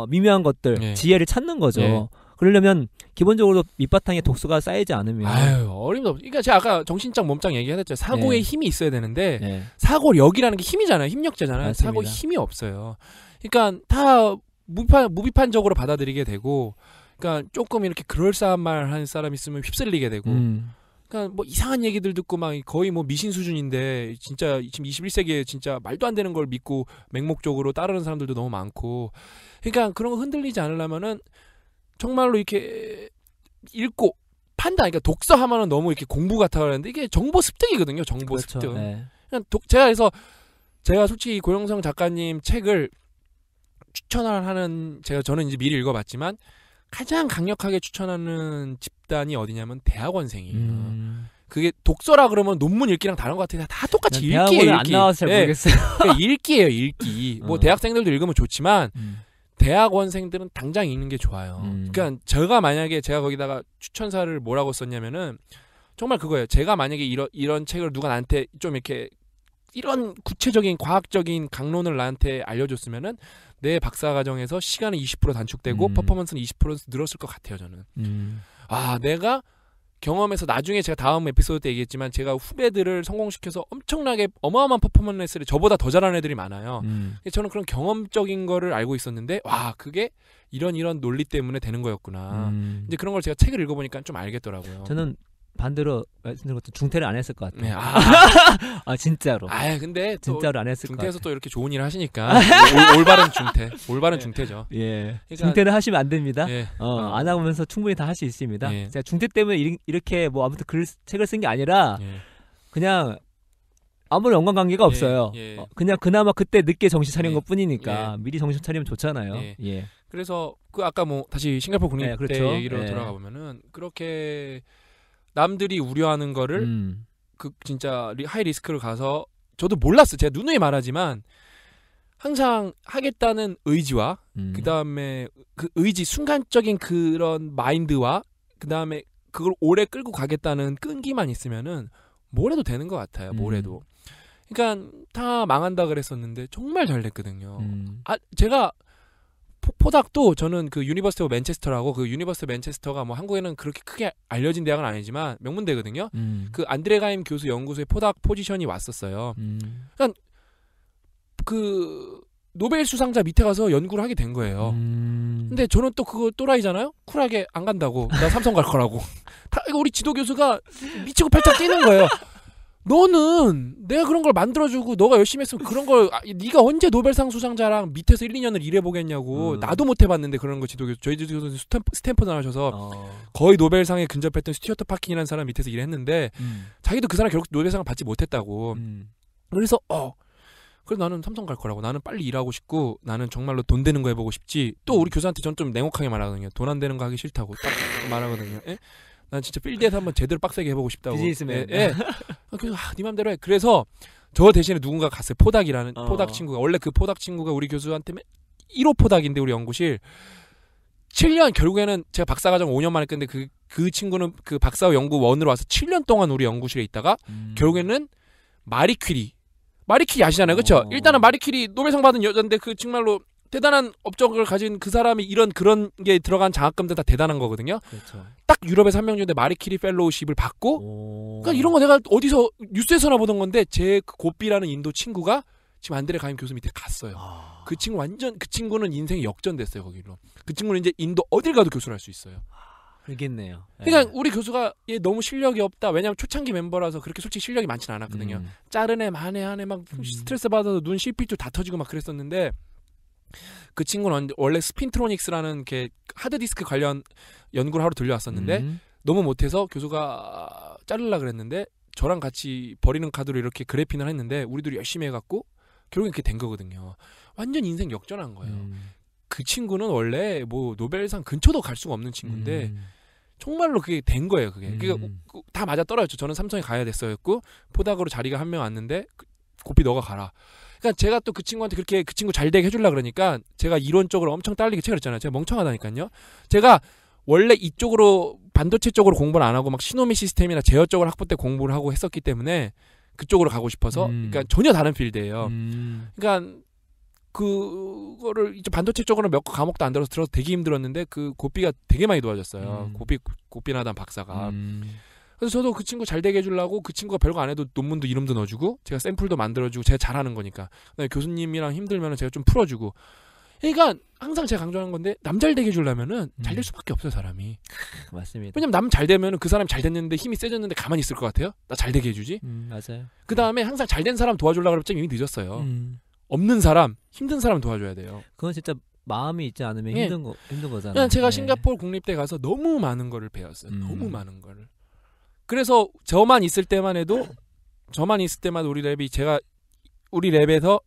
미묘한 것들, 예. 지혜를 찾는 거죠. 예. 그러려면 기본적으로 밑바탕에 독서가 쌓이지 않으면 어림도 없. 그러니까 제가 아까 정신장 몸짱 얘기했죠. 사고에 힘이 있어야 되는데 사고력이라는 게 힘이잖아요. 힘력자잖아요. 맞습니다. 사고에 힘이 없어요. 그러니까 다 무비판적으로 받아들이게 되고, 그러니까 조금 이렇게 그럴싸한 말 하는 사람 있으면 휩쓸리게 되고, 그러니까 뭐 이상한 얘기들 듣고 막 거의 뭐 미신 수준인데 진짜 지금 21세기에 진짜 말도 안 되는 걸 믿고 맹목적으로 따르는 사람들도 너무 많고, 그러니까 그런 거 흔들리지 않으려면은 정말로 이렇게 읽고 판단, 그러니까 독서하면은 너무 이렇게 공부 같아 그러는데 이게 정보 습득이거든요. 정보 그렇죠. 습득. 네. 그냥 제가 솔직히 고영성 작가님 책을 추천을 하는, 저는 이제 미리 읽어봤지만 가장 강력하게 추천하는 집단이 어디냐면 대학원생이에요. 그게 독서라 그러면 논문 읽기랑 다른 것 같아요. 다 똑같이 읽기예요. 대학원을 안 나와서 잘 모르겠어요. 그러니까 읽기예요, 읽기. 뭐 대학생들도 읽으면 좋지만 대학원생들은 당장 읽는 게 좋아요. 그러니까 제가 거기다가 추천사를 뭐라고 썼냐면은 정말 그거예요. 제가 만약에 이런 책을 누가 나한테 좀 이렇게 이런 구체적인 과학적인 강론을 나한테 알려줬으면은 내 박사과정에서 시간은 20% 단축되고 퍼포먼스는 20% 늘었을 것 같아요. 저는. 내가 경험해서 나중에 제가 다음 에피소드 때 얘기했지만 제가 후배들을 성공시켜서 엄청나게 어마어마한 퍼포먼스를 저보다 더 잘하는 애들이 많아요. 저는 그런 경험적인 거를 알고 있었는데 그게 이런 논리 때문에 되는 거였구나. 이제 그런 걸 제가 책을 읽어보니까 좀 알겠더라고요. 저는 반대로 말씀드린 것도 중퇴를 안 했을 것 같아요. 네, 진짜로. 근데 진짜로 안 했을 것 같아요. 중퇴에서 또 이렇게 좋은 일을 하시니까 올바른 중퇴. 올바른 중퇴죠. 예. 그러니까, 중퇴를 하시면 안 됩니다. 예. 안 하면서 충분히 다 할 수 있습니다. 예. 제가 중퇴 때문에 이렇게 뭐 아무튼 책을 쓴 게 아니라 그냥 아무런 연관관계가 없어요. 그냥 그나마 그때 늦게 정신 차린 것뿐이니까 미리 정신 차리면 좋잖아요. 예. 그래서 그 아까 뭐 다시 싱가포르 국립대 그렇죠. 얘기로 돌아가 보면은 그렇게 남들이 우려하는 거를 그 진짜 하이 리스크를 가서 저도 몰랐어요. 제가 누누이 말하지만 항상 하겠다는 의지와 그 다음에 그 의지 순간적인 그런 마인드와 그 다음에 그걸 오래 끌고 가겠다는 끈기만 있으면은 뭘 해도 되는 것 같아요. 뭘 해도. 그러니까 다 망한다 그랬었는데 정말 잘 됐거든요. 제가 포닥도 저는 그 유니버시티 오브 맨체스터라고, 그 유니버시티 맨체스터가 뭐 한국에는 그렇게 크게 알려진 대학은 아니지만 명문대거든요. 그 안드레 가임 교수 연구소에 포닥 포지션이 왔었어요. 그러니까 그 노벨 수상자 밑에 가서 연구를 하게 된 거예요. 근데 저는 또 그거 또라이잖아요. 쿨하게 안 간다고. 나 삼성 갈 거라고. 이거 우리 지도 교수가 미치고 팔짝 뛰는 거예요. 너는 내가 그런 걸 만들어주고 너가 열심히 했으면 그런 걸 네가 언제 노벨상 수상자랑 밑에서 1, 2년을 일해보겠냐고. 나도 못 해봤는데 그런 거 지도교수. 저희 지도교수 스탠퍼드 나오셔서 거의 노벨상에 근접했던 스튜어트 파킨이라는 사람 밑에서 일했는데 자기도 그 사람 결국 노벨상을 받지 못했다고. 그래서 그래서 나는 삼성 갈 거라고. 나는 빨리 일하고 싶고 나는 정말로 돈 되는 거 해보고 싶지. 또 우리 교수한테 전 좀 냉혹하게 말하거든요. 돈 안 되는 거 하기 싫다고 딱 말하거든요. 난 진짜 필드에서 한번 제대로 빡세게 해보고 싶다고. 비즈니스맨. 그래서 네 맘대로 해. 그래서 저 대신에 누군가 갔어요. 포닥이라는 포닥 친구가. 원래 그 포닥 친구가 우리 교수한테 1호 포닥인데 우리 연구실 7년 결국에는 제가 박사과정 5년 만에 끝는데 그 친구는 그 박사 연구원으로 와서 7년 동안 우리 연구실에 있다가 결국에는 마리 퀴리 아시잖아요. 그렇죠? 일단은 마리 퀴리 노벨상 받은 여자인데 그 정말로 대단한 업적을 가진 그 사람이 그런 게 들어간 장학금들 다 대단한 거거든요. 그렇죠. 딱 유럽에서 한 명 중에 마리 퀴리 펠로우십을 받고, 그러니까 이런 거 내가 어디서 뉴스에서나 보던 건데 제 고삐라는 인도 친구가 지금 안드레 가임 교수 밑에 갔어요. 그 친구는 인생이 역전됐어요 거기로. 그 친구는 이제 인도 어딜 가도 교수를 할 수 있어요. 그러겠네요. 그러니까 우리 교수가 얘 너무 실력이 없다. 왜냐면 초창기 멤버라서 그렇게 솔직히 실력이 많지는 않았거든요. 짜르네 마네 하네 막 스트레스 받아서 눈 실핏줄 다 터지고 막 그랬었는데. 그 친구는 원래 스핀트로닉스라는 이렇게 하드디스크 관련 연구를 하러 들려왔었는데 너무 못해서 교수가 자르려 그랬는데 저랑 같이 버리는 카드로 이렇게 그래핀을 했는데 우리들이 열심히 해갖고 결국엔 그렇게 된 거거든요. 완전 인생 역전한 거예요. 그 친구는 원래 뭐 노벨상 근처도 갈 수가 없는 친구인데 정말로 그게 된 거예요. 그게 다 맞아 떨어졌죠. 저는 삼성에 가야 됐어였고 포닥으로 자리가 한 명 왔는데 고삐 너가 가라. 그러니까 제가 또 그 친구한테 그렇게 그 친구 잘 되게 해주려고 그러니까 제가 이론적으로 엄청 딸리게 책을 했잖아요. 제가 멍청하다니까요. 제가 원래 이쪽으로 반도체 쪽으로 공부를 안 하고 막 시노미 시스템이나 제어 쪽으로 학부 때 공부를 하고 했었기 때문에 그쪽으로 가고 싶어서 그러니까 전혀 다른 필드예요. 그러니까 그거를 이제 반도체 쪽으로 몇 과목도 안 들어서 되게 힘들었는데 그 고삐가 되게 많이 도와줬어요. 고삐나단 박사가. 그래서 저도 그 친구 잘 되게 해주려고 그 친구가 별거 안 해도 논문도 이름도 넣어주고 제가 샘플도 만들어주고 제가 잘하는 거니까 교수님이랑 힘들면 제가 좀 풀어주고. 그러니까 항상 제가 강조하는 건데 남 잘 되게 해주려면은 잘 될 수밖에 없어요 사람이. 맞습니다. 왜냐면 남 잘 되면은 그 사람이 잘 됐는데 힘이 세졌는데 가만히 있을 것 같아요? 나 잘 되게 해주지. 맞아요. 그 다음에 항상 잘 된 사람 도와주려고 그러면 좀 이미 늦었어요. 없는 사람, 힘든 사람 도와줘야 돼요. 그건 진짜 마음이 있지 않으면 힘든 거잖아요. 그냥 제가 싱가포르 국립대 가서 너무 많은 거를 배웠어요. 너무 많은 거를. 그래서 저만 있을 때만 해도 우리 랩에서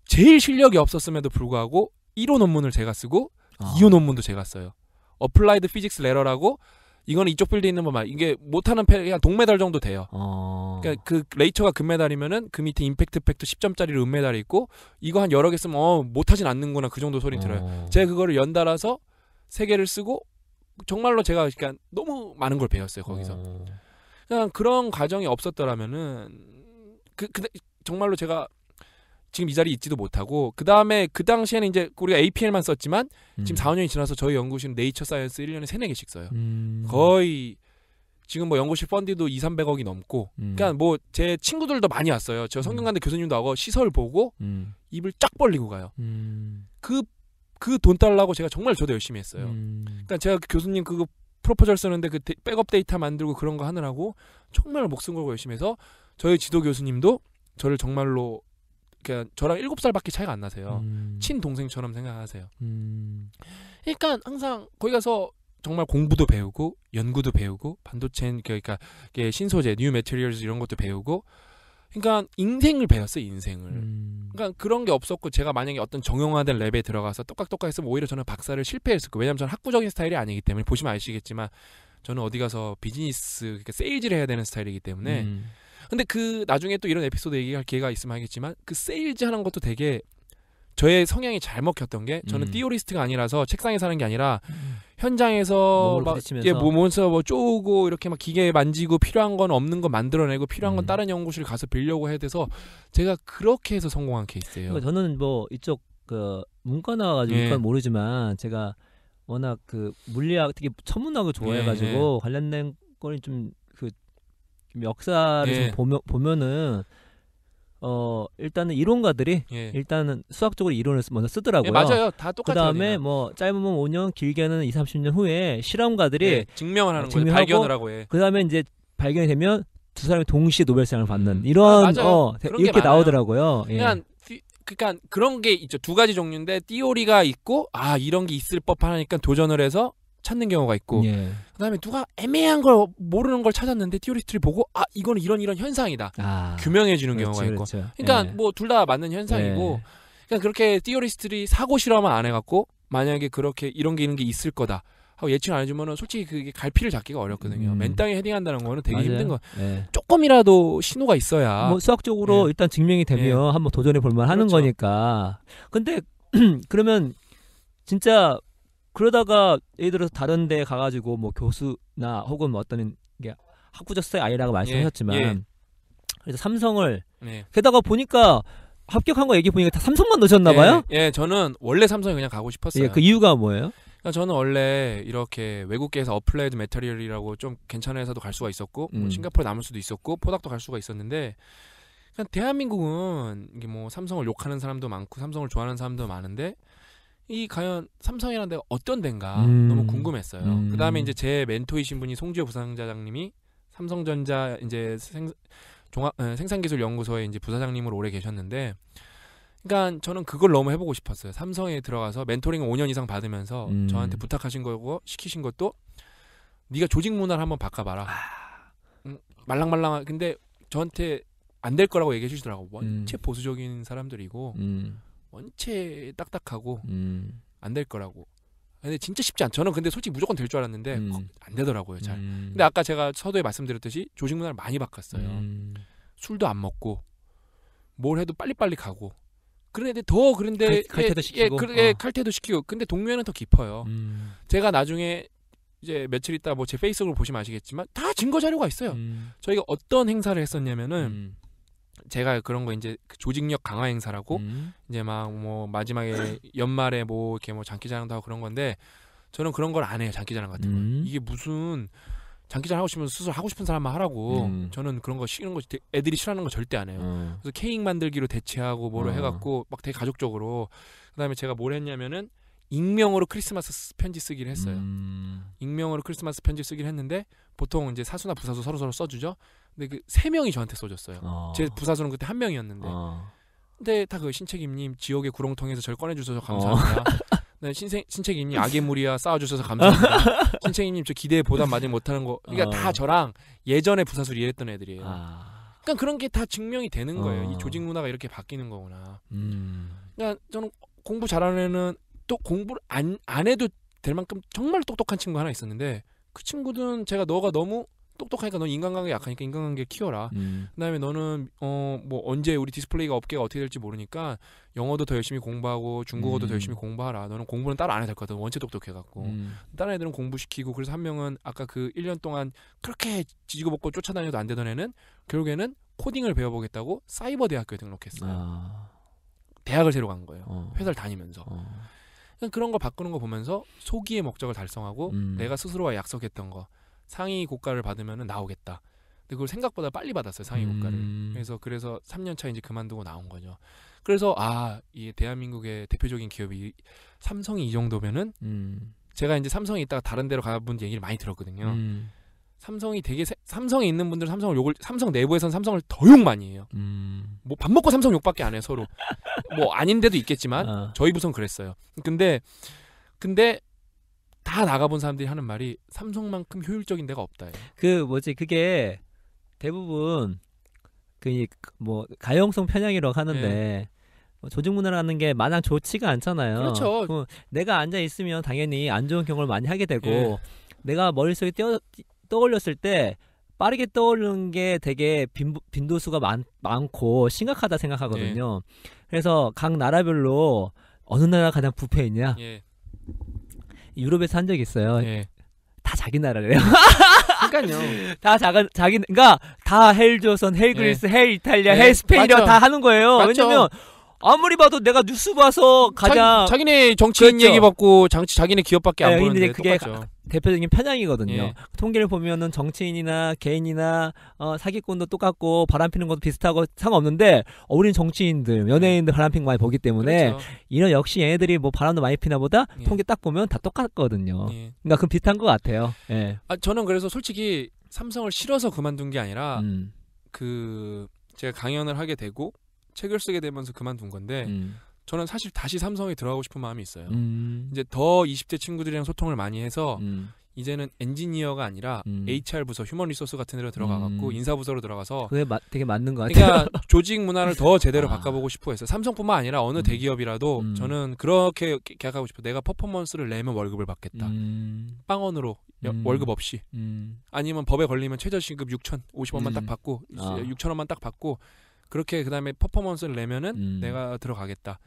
제일 실력이 없었음에도 불구하고 1호 논문을 제가 쓰고 2호 논문도 제가 써요. 어플라이드 피직스 레러라고 이거는 이쪽 필드에 있는 뭐 이게 못하는 그냥 동메달 정도 돼요. 그러니까 그 레이처가 금메달이면은 그 밑에 임팩트 팩터 10점짜리로 은메달이 있고 이거 한 여러 개 쓰면 못하진 않는구나 그 정도 소리 들어요. 제가 그거를 연달아서 3개를 쓰고 정말로 제가 그러니까 너무 많은 걸 배웠어요 거기서. 그냥 그런 과정이 없었더라면은 근데 정말로 제가 지금 이 자리에 있지도 못하고 그 다음에 그 당시에는 이제 우리가 APL만 썼지만 지금 4~5년이 지나서 저희 연구실은 네이처 사이언스 1년에 3~4개씩 써요. 거의 지금 뭐 연구실 펀디도 200~300억이 넘고 그러니까 뭐 제 친구들도 많이 왔어요. 저 성균관대 교수님도 하고 시설 보고 입을 쫙 벌리고 가요. 그 돈 달라고 제가 정말 저도 열심히 했어요. 그러니까 제가 교수님 그거 프로포절 쓰는데 그 백업 데이터 만들고 그런 거 하느라고 정말 목숨 걸고 열심히 해서 저희 지도 교수님도 저를 정말로 그러니까 저랑 7살밖에 차이가 안 나세요. 친동생처럼 생각하세요. 그러니까 항상 거기 가서 정말 공부도 배우고 연구도 배우고 반도체 그러니까 신소재, 뉴 매티리얼즈 이런 것도 배우고 그러니까 인생을 배웠어요. 인생을. 그러니까 그런 게 없었고 제가 만약에 어떤 정형화된 랩에 들어가서 똑똑똑 했으면 오히려 저는 박사를 실패했을 거예요. 왜냐하면 저는 학구적인 스타일이 아니기 때문에 보시면 아시겠지만 저는 어디 가서 비즈니스 그러니까 세일즈를 해야 되는 스타일이기 때문에 근데 그 나중에 또 이런 에피소드 얘기할 기회가 있으면 하겠지만 그 세일즈 하는 것도 되게 저의 성향이 잘 먹혔던 게 저는 띠오리스트가 아니라서 책상에서 하는 게 아니라 현장에서 막 몸에서 뭐 쪼고 이렇게 막 기계 만지고 필요한 건 없는 거 만들어내고 필요한 건 다른 연구실 가서 빌려고 해야 돼서 제가 그렇게 해서 성공한 케이스예요. 그러니까 저는 뭐 이쪽 그 문과 나와가지고 이건 모르지만 제가 워낙 그 물리학 되게 천문학을 좋아해가지고 관련된 걸 좀 그 역사를 좀 보면은 일단은 이론가들이 일단은 수학적으로 이론을 먼저 쓰더라고요. 맞아요. 다 똑같아요. 그다음에 뭐 짧으면 5년, 길게는 20~30년 후에 실험가들이 증명을 하는 거예요. 발견을 하고 그다음에 이제 발견이 되면 두 사람이 동시에 노벨상을 받는 이런 이렇게 나오더라고요. 그러니까 그런 게 있죠. 두 가지 종류인데 띠오리가 있고 이런 게 있을 법하니까 도전을 해서 찾는 경우가 있고 그다음에 누가 애매한 걸 모르는 걸 찾았는데 띠오리스트를 보고 이거는 이런 현상이다 규명해 주는 경우가 있고 그러니까 뭐 둘 다 맞는 현상이고 그러니까 그렇게 띠오리스트들이 사고 실험을 안 해갖고 만약에 그렇게 이런 게 있을 거다 하고 예측 안 해주면은 솔직히 그게 갈피를 잡기가 어렵거든요. 맨 땅에 헤딩한다는 거는 되게 힘든 거. 조금이라도 신호가 있어야 뭐 수학적으로 일단 증명이 되면 한번 도전해 볼만 하는 거니까. 근데 그러면 진짜 그러다가 예를 들어서 다른 데 가가지고 뭐 교수나 혹은 뭐 어떤 게 학구적 스타일 아니라고 말씀하셨지만 그래서 삼성을 게다가 보니까 합격한 거 얘기 보니까 다 삼성만 넣으셨나 봐요? 저는 원래 삼성에 그냥 가고 싶었어요. 그 이유가 뭐예요? 그러니까 저는 원래 이렇게 외국계에서 어플라이드 메터리얼이라고 좀 괜찮은 회사도 갈 수가 있었고 뭐 싱가포르에 남을 수도 있었고 포닥도 갈 수가 있었는데 그냥 대한민국은 이게 뭐 삼성을 욕하는 사람도 많고 삼성을 좋아하는 사람도 많은데 이 과연 삼성이라는 데가 어떤 데인가 너무 궁금했어요. 그 다음에 이제 제 멘토이신 분이 송지효 부사장님이 삼성전자 이제 생산기술연구소에 이제 부사장님으로 오래 계셨는데, 그러니까 저는 그걸 너무 해보고 싶었어요. 삼성에 들어가서 멘토링을 5년 이상 받으면서 저한테 부탁하신 거고 시키신 것도 네가 조직 문화를 한번 바꿔봐라. 말랑말랑한 근데 저한테 안 될 거라고 얘기해 주시더라고. 원체 보수적인 사람들이고 원체 딱딱하고 안 될 거라고. 근데 진짜 쉽지 않죠. 저는 근데 솔직히 무조건 될 줄 알았는데 안 되더라고요. 잘. 근데 아까 제가 서두에 말씀드렸듯이 조직 문화를 많이 바꿨어요. 술도 안 먹고 뭘 해도 빨리빨리 가고. 그런데 칼퇴도 시키고. 칼퇴도 시키고. 근데 동료애는 더 깊어요. 제가 나중에 이제 며칠 있다 뭐 제 페이스북을 보시면 아시겠지만 다 증거 자료가 있어요. 저희가 어떤 행사를 했었냐면은 제가 그런 거 이제 조직력 강화 행사라고 이제 막 뭐 마지막에 연말에 뭐 이렇게 뭐 장기자랑도 하고 그런 건데 저는 그런 걸 안 해요. 장기자랑 같은 거. 이게 무슨 장기자랑 하고 싶으면 스스로 하고 싶은 사람만 하라고. 저는 그런 거 싫은 거 애들이 싫어하는 거 절대 안 해요. 그래서 케이크 만들기로 대체하고 뭐로 해갖고 막 되게 가족적으로. 그다음에 제가 뭘 했냐면은 익명으로 크리스마스 편지 쓰기를 했어요. 익명으로 크리스마스 편지 쓰기를 했는데 보통 이제 사수나 부사수 서로 써주죠. 근데 그 3명이 저한테 써줬어요. 제 부사수는 그때 1명이었는데. 근데 다 그 신책임님 지옥의 구렁텅이에서 저를 꺼내주셔서 감사합니다. 네, 신책임님 악의 무리야 쌓아주셔서 감사합니다. 신책임님 저 기대에 보답 많이 못하는 거. 그러니까 다 저랑 예전에 부사수를 일했던 애들이에요. 그러니까 그런 게 다 증명이 되는 거예요. 이 조직 문화가 이렇게 바뀌는 거구나. 그러니까 저는 공부 잘하는 애는 또 공부를 안 해도 될 만큼 정말 똑똑한 친구 하나 있었는데 그 친구는 제가 너가 너무 똑똑하니까 너 인간관계 약하니까 인간관계 키워라. 그다음에 너는 뭐 언제 우리 디스플레이가 업계가 어떻게 될지 모르니까 영어도 더 열심히 공부하고 중국어도 더 열심히 공부하라. 너는 공부는 따로 안 해도 될 것 같아. 원체 똑똑해갖고. 다른 애들은 공부시키고 그래서 한 명은 아까 그 1년 동안 그렇게 지지고 볶고 쫓아다녀도 안 되던 애는 결국에는 코딩을 배워보겠다고 사이버 대학교에 등록했어요. 대학을 새로 간 거예요. 회사를 다니면서. 그런 거 바꾸는 거 보면서 소기의 목적을 달성하고 내가 스스로와 약속했던 거 상위 고가를 받으면 나오겠다. 근데 그걸 생각보다 빨리 받았어요. 상위 고가를. 그래서 3년 차 이제 그만두고 나온 거죠. 그래서 이 대한민국의 대표적인 기업이 삼성이 이 정도면은 제가 이제 삼성에 있다가 다른 데로 가본 얘기를 많이 들었거든요. 삼성이 되게 삼성에 있는 분들은 삼성 내부에서는 삼성을 더 욕 많이 해요. 뭐 밥 먹고 삼성 욕밖에 안 해요 서로. 뭐 아닌 데도 있겠지만 저희 부서는 그랬어요. 근데 다 나가본 사람들이 하는 말이 삼성만큼 효율적인 데가 없다. 그게 대부분 뭐 가용성 편향이라고 하는데 조직 문화라는 게 마냥 좋지가 않잖아요. 그렇죠. 내가 앉아 있으면 당연히 안 좋은 경험을 많이 하게 되고 내가 머릿속에 떠올렸을 때 빠르게 떠오르는 게 되게 빈도수가 많고 심각하다 생각하거든요. 그래서 각 나라별로 어느 나라가 가장 부패했냐? 유럽에서 한 적이 있어요. 다 자기 나라래요. 그러니까요. 다 그러니까 다 헬조선, 헬그리스, 헬 이탈리아, 헬 스페인이라 다 하는 거예요. 맞죠. 왜냐면 아무리 봐도 내가 뉴스 봐서 가장 자기네 정치인 얘기 받고 자기네 기업밖에 안 보는데 그게 똑같죠. 대표적인 편향이거든요. 통계를 보면은 정치인이나 개인이나 사기꾼도 똑같고 바람피는 것도 비슷하고 상관없는데 우리는 정치인들, 연예인들 바람피는 거 많이 보기 때문에 그렇죠. 이런 역시 얘네들이 뭐 바람도 많이 피나 보다 통계 딱 보면 다 똑같거든요. 그러니까 그 비슷한 것 같아요. 저는 그래서 솔직히 삼성을 싫어서 그만둔 게 아니라 제가 강연을 하게 되고 책을 쓰게 되면서 그만둔 건데 저는 사실 다시 삼성에 들어가고 싶은 마음이 있어요. 이제 더 20대 친구들이랑 소통을 많이 해서 이제는 엔지니어가 아니라 HR 부서, 휴먼 리소스 같은 데로 들어가갖고 인사 부서로 들어가서 그게 되게 맞는 것 같아요. 그러니까 조직 문화를 더 제대로 바꿔보고 싶어 했어요. 삼성뿐만 아니라 어느 대기업이라도 저는 그렇게 계약하고 싶어요. 내가 퍼포먼스를 내면 월급을 받겠다. 빵원으로 월급 없이 아니면 법에 걸리면 최저시급 6,050원만 딱 받고 6,000원만 딱 받고 그렇게 그다음에 퍼포먼스를 내면은 내가 들어가겠다.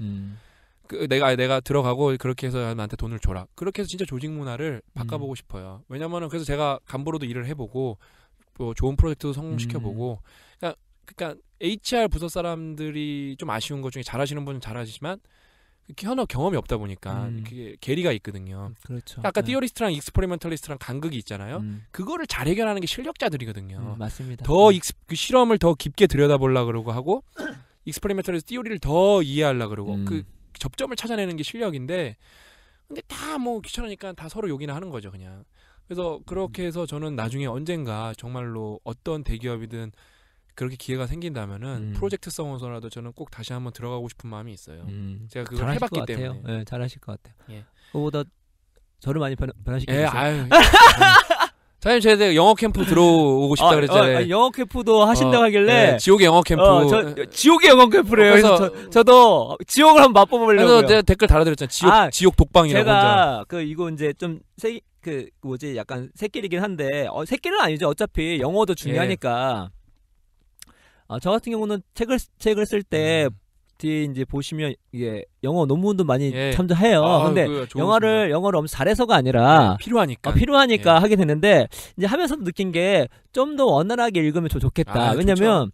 내가 들어가고 그렇게 해서 나한테 돈을 줘라. 그렇게 해서 진짜 조직 문화를 바꿔보고 싶어요. 왜냐면은 그래서 제가 간부로도 일을 해보고 뭐 좋은 프로젝트도 성공시켜보고 그러니까 HR 부서 사람들이 좀 아쉬운 것 중에 잘하시는 분은 잘하시지만 현업 경험이 없다 보니까 그게 괴리가 있거든요. 그렇죠. 아까 티어리스트랑 익스퍼리먼탈리스트랑 간극이 있잖아요. 그거를 잘 해결하는 게 실력자들이거든요. 맞습니다. 더 그 실험을 더 깊게 들여다보려고 그러고 하고 익스퍼리먼탈리스트 티어리를 더 이해하려고 그러고 그 접점을 찾아내는 게 실력인데 근데 다 뭐 귀찮으니까 다 서로 욕이나 하는 거죠, 그냥. 그래서 그렇게 해서 저는 나중에 언젠가 정말로 어떤 대기업이든 그렇게 기회가 생긴다면은 프로젝트성으로서라도 저는 꼭 다시 한번 들어가고 싶은 마음이 있어요. 제가 그걸 해봤기 때문에. 네, 잘하실 것 같아요. 그거보다 저를 많이 변화시키셨어요. 사장님 제가 영어 캠프 들어오고 싶다 그랬잖아요. 영어 캠프도 하신다고 하길래 지옥의 영어 캠프. 지옥의 영어 캠프래요. 그래서 저도 지옥을 한번 맛보려고요. 그래서 제가 댓글 달아드렸잖아요. 지옥 독방이라고 제가 혼자. 이거 이제 좀 약간 새끼리긴 한데 새끼는 아니죠. 어차피 영어도 중요하니까. 저 같은 경우는 책을 쓸 때 뒤에 이제 보시면 이게 영어 논문도 많이 참조해요. 근데 영어를 엄청 잘해서가 아니라 필요하니까 하게 되는데 이제 하면서도 느낀 게 좀 더 원활하게 읽으면 좋겠다. 왜냐면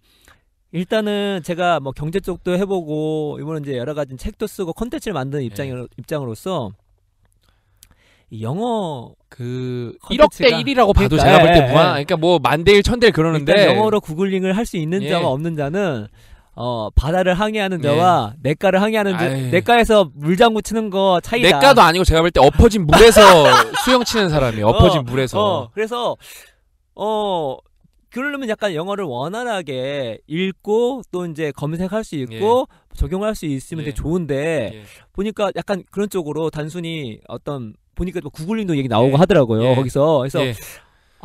일단은 제가 뭐 경제 쪽도 해보고 이번에 이제 여러 가지 책도 쓰고 콘텐츠를 만드는 입장으로서 영어 그 1억 대 1이라고 봐도 제가 볼 때 그러니까 뭐 만 대 1, 1000대 1 그러는데 영어로 구글링을 할 수 있는 자와 없는 자는 바다를 항해하는 자와 냇가를 항해하는 자, 냇가에서 물장구 치는 거 차이다. 냇가도 아니고 제가 볼 때 엎어진 물에서 수영 치는 사람이에요. 엎어진 물에서. 그래서 그러려면 약간 영어를 원활하게 읽고 또 이제 검색할 수 있고 적용할 수 있으면 되게 좋은데 보니까 약간 그런 쪽으로 단순히 보니까 또 구글링도 얘기 나오고 하더라고요. 거기서 그래서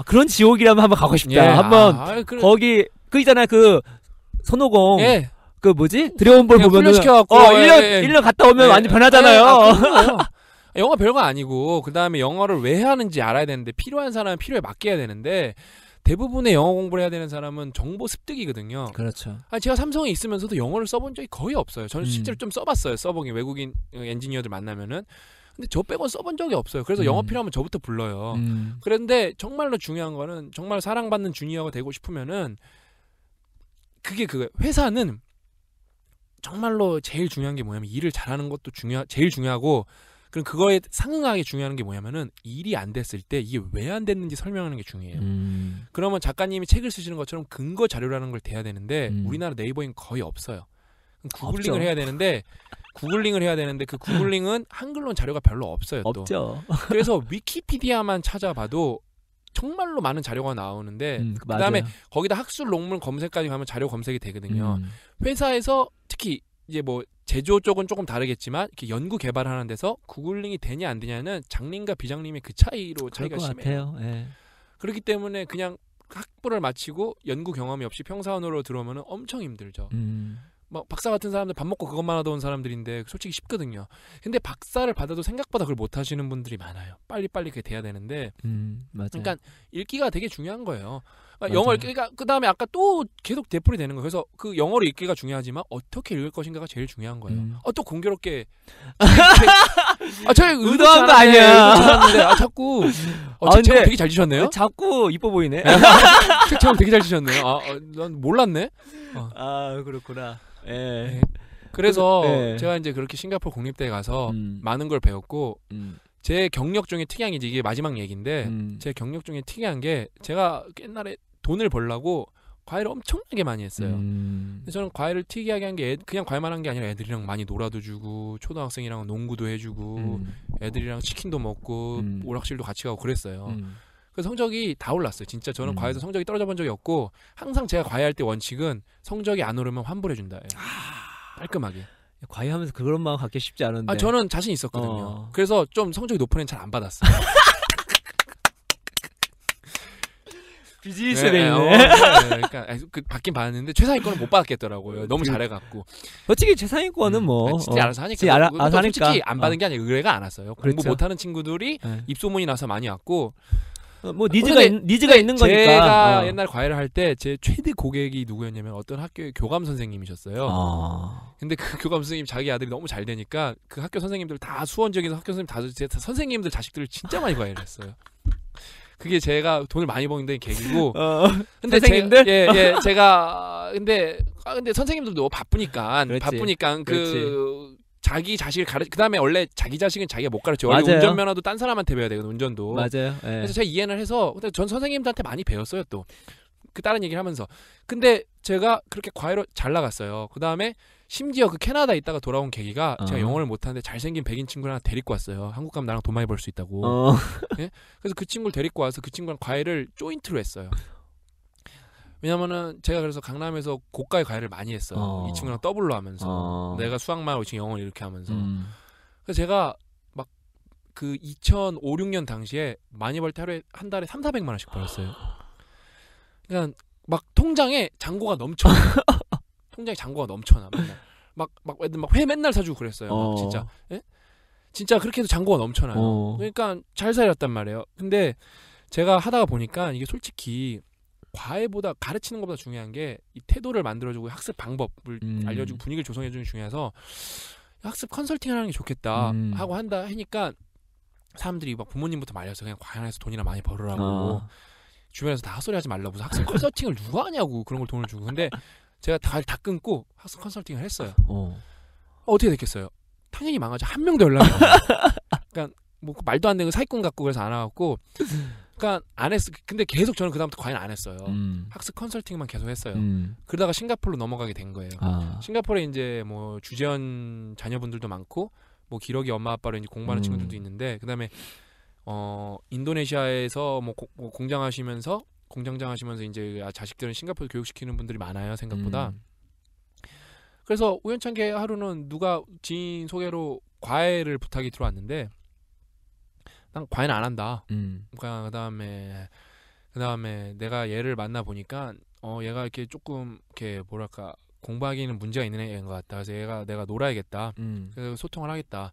그런 지옥이라면 한번 가고 싶다. 한번 거기 그 있잖아요. 그 손오공 그 뭐지? 드래곤볼 보면은 1년 갔다 오면 완전 변하잖아요. 영어 별거 아니고 그다음에 영어를 왜 하는지 알아야 되는데 필요한 사람은 필요에 맞게 해야 되는데 대부분의 영어 공부를 해야 되는 사람은 정보 습득이거든요. 그렇죠. 제가 삼성에 있으면서도 영어를 써본 적이 거의 없어요. 저는 실제로 좀 써봤어요. 써보긴 외국인 엔지니어들 만나면은. 근데 저 빼고는 써본 적이 없어요. 그래서 영어 필요하면 저부터 불러요. 그런데 정말로 중요한 거는 정말 사랑받는 주니어가 되고 싶으면은 그게 회사는 정말로 제일 중요한 게 뭐냐면 일을 잘하는 것도 제일 중요하고 그럼 그거에 상응하게 중요한 게 뭐냐면은 일이 안 됐을 때 이게 왜 안 됐는지 설명하는 게 중요해요. 그러면 작가님이 책을 쓰시는 것처럼 근거 자료라는 걸 대야 되는데 우리나라 네이버엔 거의 없어요. 구글링을 해야 되는데 그 구글링은 한글로는 자료가 별로 없어요. 또. 없죠. 그래서 위키피디아만 찾아봐도 정말로 많은 자료가 나오는데 그다음에 거기다 학술 논문 검색까지 가면 자료 검색이 되거든요. 회사에서 특히 이제 뭐 제조 쪽은 조금 다르겠지만 이렇게 연구 개발하는 데서 구글링이 되냐 안 되냐는 장님과 비장님의 그 차이로 차이가 심해요. 그렇기 때문에 그냥 학부를 마치고 연구 경험이 없이 평사원으로 들어오면 엄청 힘들죠. 막 박사 같은 사람들 밥 먹고 그것만 하다 온 사람들인데 솔직히 쉽거든요. 근데 박사를 받아도 생각보다 그걸 못 하시는 분들이 많아요. 빨리빨리 그게 돼야 되는데 맞아요. 그러니까 읽기가 되게 중요한 거예요. 영어 읽기가 그다음에 아까 또 계속 되풀이 되는 거예요. 그래서 그 영어로 읽기가 중요하지만 어떻게 읽을 것인가가 제일 중요한 거예요. 또 공교롭게 저희 의도한 거 아니야. 자꾸 책 제목 되게 잘 지셨네요. 자꾸 이뻐 보이네. 책 제목 되게 잘 지셨네요. 난 몰랐네. 그렇구나. 그래서 제가 이제 그렇게 싱가포르 국립대에 가서 많은 걸 배웠고 제 경력 중에 특이한 게 이게 마지막 얘기인데 제 경력 중에 특이한 게 제가 옛날에 돈을 벌려고 과외를 엄청나게 많이 했어요. 근데 저는 과외를 특이하게 한 게 그냥 과외만 한 게 아니라 애들이랑 많이 놀아도 주고 초등학생이랑 농구도 해주고 애들이랑 치킨도 먹고 오락실도 같이 가고 그랬어요. 그래서 성적이 다 올랐어요. 진짜 저는 과외에서 성적이 떨어져 본 적이 없고 항상 제가 과외할 때 원칙은 성적이 안 오르면 환불해준다. 깔끔하게. 과외하면서 그런 마음 갖기 쉽지 않은데. 저는 자신 있었거든요. 그래서 좀 성적이 높은 애는 잘 안 받았어요. 비즈니스맨이네. 그러니까 받긴 받았는데 최상위권은 못 받았겠더라고요. 너무 잘해갖고. 솔직히 최상위권은 뭐 진짜 알아서 하니까. 알아서 하니까. 솔직히 안 받은 게 아니라 의뢰가 안 왔어요. 공부 못하는 친구들이 입소문이 나서 많이 왔고. 뭐 니즈가 있는 거니까. 제가 옛날 과외를 할 때 제 최대 고객이 누구였냐면 어떤 학교의 교감 선생님이셨어요. 근데 그 교감 선생님 자기 아들이 너무 잘 되니까 그 학교 선생님들 다 수원 지역에서 학교 선생님 다 선생님들 자식들을 진짜 많이 과외를 했어요. 그게 제가 돈을 많이 버는 데 계기고. 근데 선생님들? 제가 근데 선생님들도 바쁘니까 그렇지. 자기 자식을 그다음에 원래 자기 자식은 자기가 못 가르쳐요. 원래 운전면허도 딴 사람한테 배워야 되거든요. 운전도. 맞아요. 그래서 제가 이해를 해서 근데 전 선생님들한테 많이 배웠어요. 또 그 다른 얘기를 하면서. 근데 제가 그렇게 과외로 잘 나갔어요. 그다음에 심지어 그 캐나다에 있다가 돌아온 계기가 제가 영어를 못하는데 잘생긴 백인 친구를 하나 데리고 왔어요. 한국 가면 나랑 돈 많이 벌 수 있다고. 네? 그래서 그 친구를 데리고 와서 그 친구랑 과외를 조인트로 했어요. 왜냐면은 제가 그래서 강남에서 고가의 과외를 많이 했어요. 이 친구랑 더블로 하면서 내가 수학만 하고 이 친구 영어를 이렇게 하면서. 그래서 제가 막 그 2005, 6년 당시에 많이 벌 때 하루에 한 달에 300~400만 원씩 벌었어요. 그러니까 막 통장에 잔고가 넘쳐. 통장에 잔고가 넘쳐나. 막 애들 막 회 맨날 사주고 그랬어요. 막 진짜. 예? 진짜 그렇게 해도 잔고가 넘쳐나요. 그러니까 잘 살았단 말이에요. 근데 제가 하다가 보니까 이게 솔직히 과외보다 가르치는 것보다 중요한 게 이 태도를 만들어주고 학습 방법을 알려주고 분위기를 조성해주는 게 중요해서 학습 컨설팅하는 게 좋겠다 하고 한다 하니까 사람들이 막 부모님부터 말려서 그냥 과외해서 돈이나 많이 벌으라고 주변에서 다 헛소리하지 말라고 무슨 학습 컨설팅을 누가 하냐고 그런 걸 돈을 주고 근데 제가 다 끊고 학습 컨설팅을 했어요. 어떻게 됐겠어요? 당연히 망하죠. 한 명도 연락이 안 와요. 그러니까 뭐 말도 안 되는 사기꾼 같고 그래서 안 와갖고 그러니까 안 했어. 근데 계속 저는 그다음부터 과외는 안 했어요. 학습 컨설팅만 계속 했어요. 그러다가 싱가포르로 넘어가게 된 거예요. 싱가포르에 이제 뭐 주재원 자녀분들도 많고 뭐 기러기 엄마 아빠로 이제 공부하는 친구들도 있는데 그다음에 인도네시아에서 뭐 공장장 하시면서 이제 자식들은 싱가포르 교육시키는 분들이 많아요 생각보다. 그래서 우연찮게 하루는 누가 지인 소개로 과외를 부탁이 들어왔는데 난 과외는 안 한다. 그다음에 내가 얘를 만나 보니까 얘가 이렇게 조금 이렇게 뭐랄까 공부하기에는 문제가 있는 애인 것 같다. 그래서 내가 놀아야겠다. 그래서 소통을 하겠다.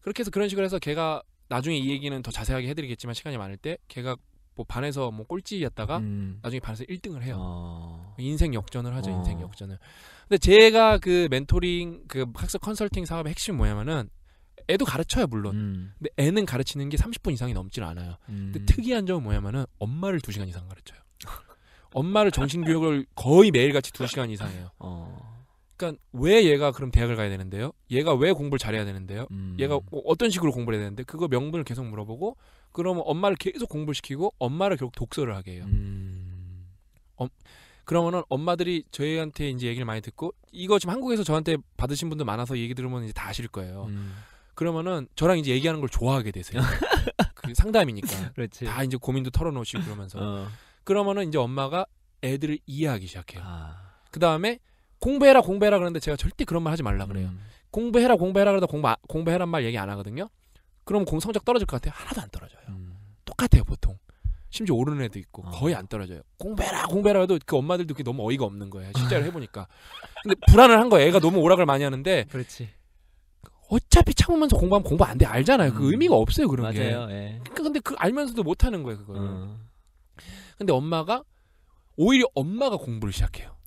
그렇게 해서 그런 식으로 해서 걔가 나중에 이 얘기는 더 자세하게 해드리겠지만 시간이 많을 때 걔가 뭐 반에서 뭐 꼴찌였다가 나중에 반에서 1등을 해요. 인생 역전을 하죠. 인생 역전을. 근데 제가 그 멘토링 그 학습 컨설팅 사업의 핵심이 뭐냐면은 애도 가르쳐요 물론. 근데 애는 가르치는 게 30분 이상이 넘질 않아요. 근데 특이한 점은 뭐냐면은 엄마를 2시간 이상 가르쳐요. 엄마를 정신교육을 거의 매일같이 2시간 이상 해요. 그러니까 왜 얘가 그럼 대학을 가야 되는데요? 얘가 왜 공부를 잘해야 되는데요? 얘가 어떤 식으로 공부를 해야 되는데 그거 명분을 계속 물어보고 그러면 엄마를 계속 공부를 시키고 엄마를 결국 독서를 하게 해요. 그러면은 엄마들이 저희한테 이제 얘기를 많이 듣고 이거 지금 한국에서 저한테 받으신 분들 많아서 얘기 들으면 이제 다 아실 거예요. 그러면은 저랑 이제 얘기하는 걸 좋아하게 되세요. 그 상담이니까. 그렇지. 다 이제 고민도 털어놓으시고 그러면서. 그러면은 이제 엄마가 애들을 이해하기 시작해요. 그 다음에 공부해라 그러는데 제가 절대 그런 말 하지 말라 그래요. 공부해라 그러다 공부해란 말 얘기 안 하거든요. 그럼 성적 떨어질 것 같아요? 하나도 안 떨어져요. 똑같아요 보통. 심지어 오르는 애도 있고 거의 안 떨어져요. 공부해라 해도 그 엄마들도 그게 너무 어이가 없는 거예요. 실제로 해보니까. 근데 불안을 한 거예요. 애가 너무 오락을 많이 하는데 그렇지. 어차피 참으면서 공부하면 공부 안 돼. 알잖아요. 그 의미가 없어요. 그런 게. 맞아요. 예. 근데 그 알면서도 못하는 거예요. 그걸. 근데 오히려 엄마가 공부를 시작해요.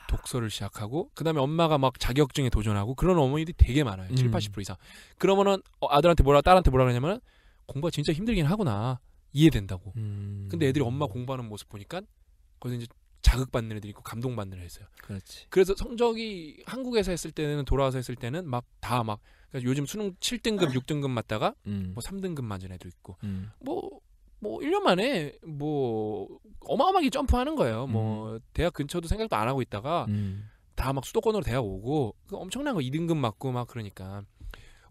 독서를 시작하고 그 다음에 엄마가 막 자격증에 도전하고 그런 어머니들이 되게 많아요. 70-80% 이상. 그러면은 딸한테 뭐라 그러냐면 공부가 진짜 힘들긴 하구나. 이해된다고. 근데 애들이 엄마 공부하는 모습 보니까 거기서 이제 자극받는 애들이 있고 감동받는 애들이 있어요. 그렇지. 그래서 성적이 한국에서 했을 때는 돌아와서 했을 때는 막 그러니까 요즘 수능 7등급 6등급 맞다가 뭐 3등급 맞은 애도 있고 뭐 1년 만에 뭐 어마어마하게 점프하는 거예요. 뭐 대학 근처도 생각도 안 하고 있다가 다 막 수도권으로 대학 오고 엄청난 거 2등급 맞고 막 그러니까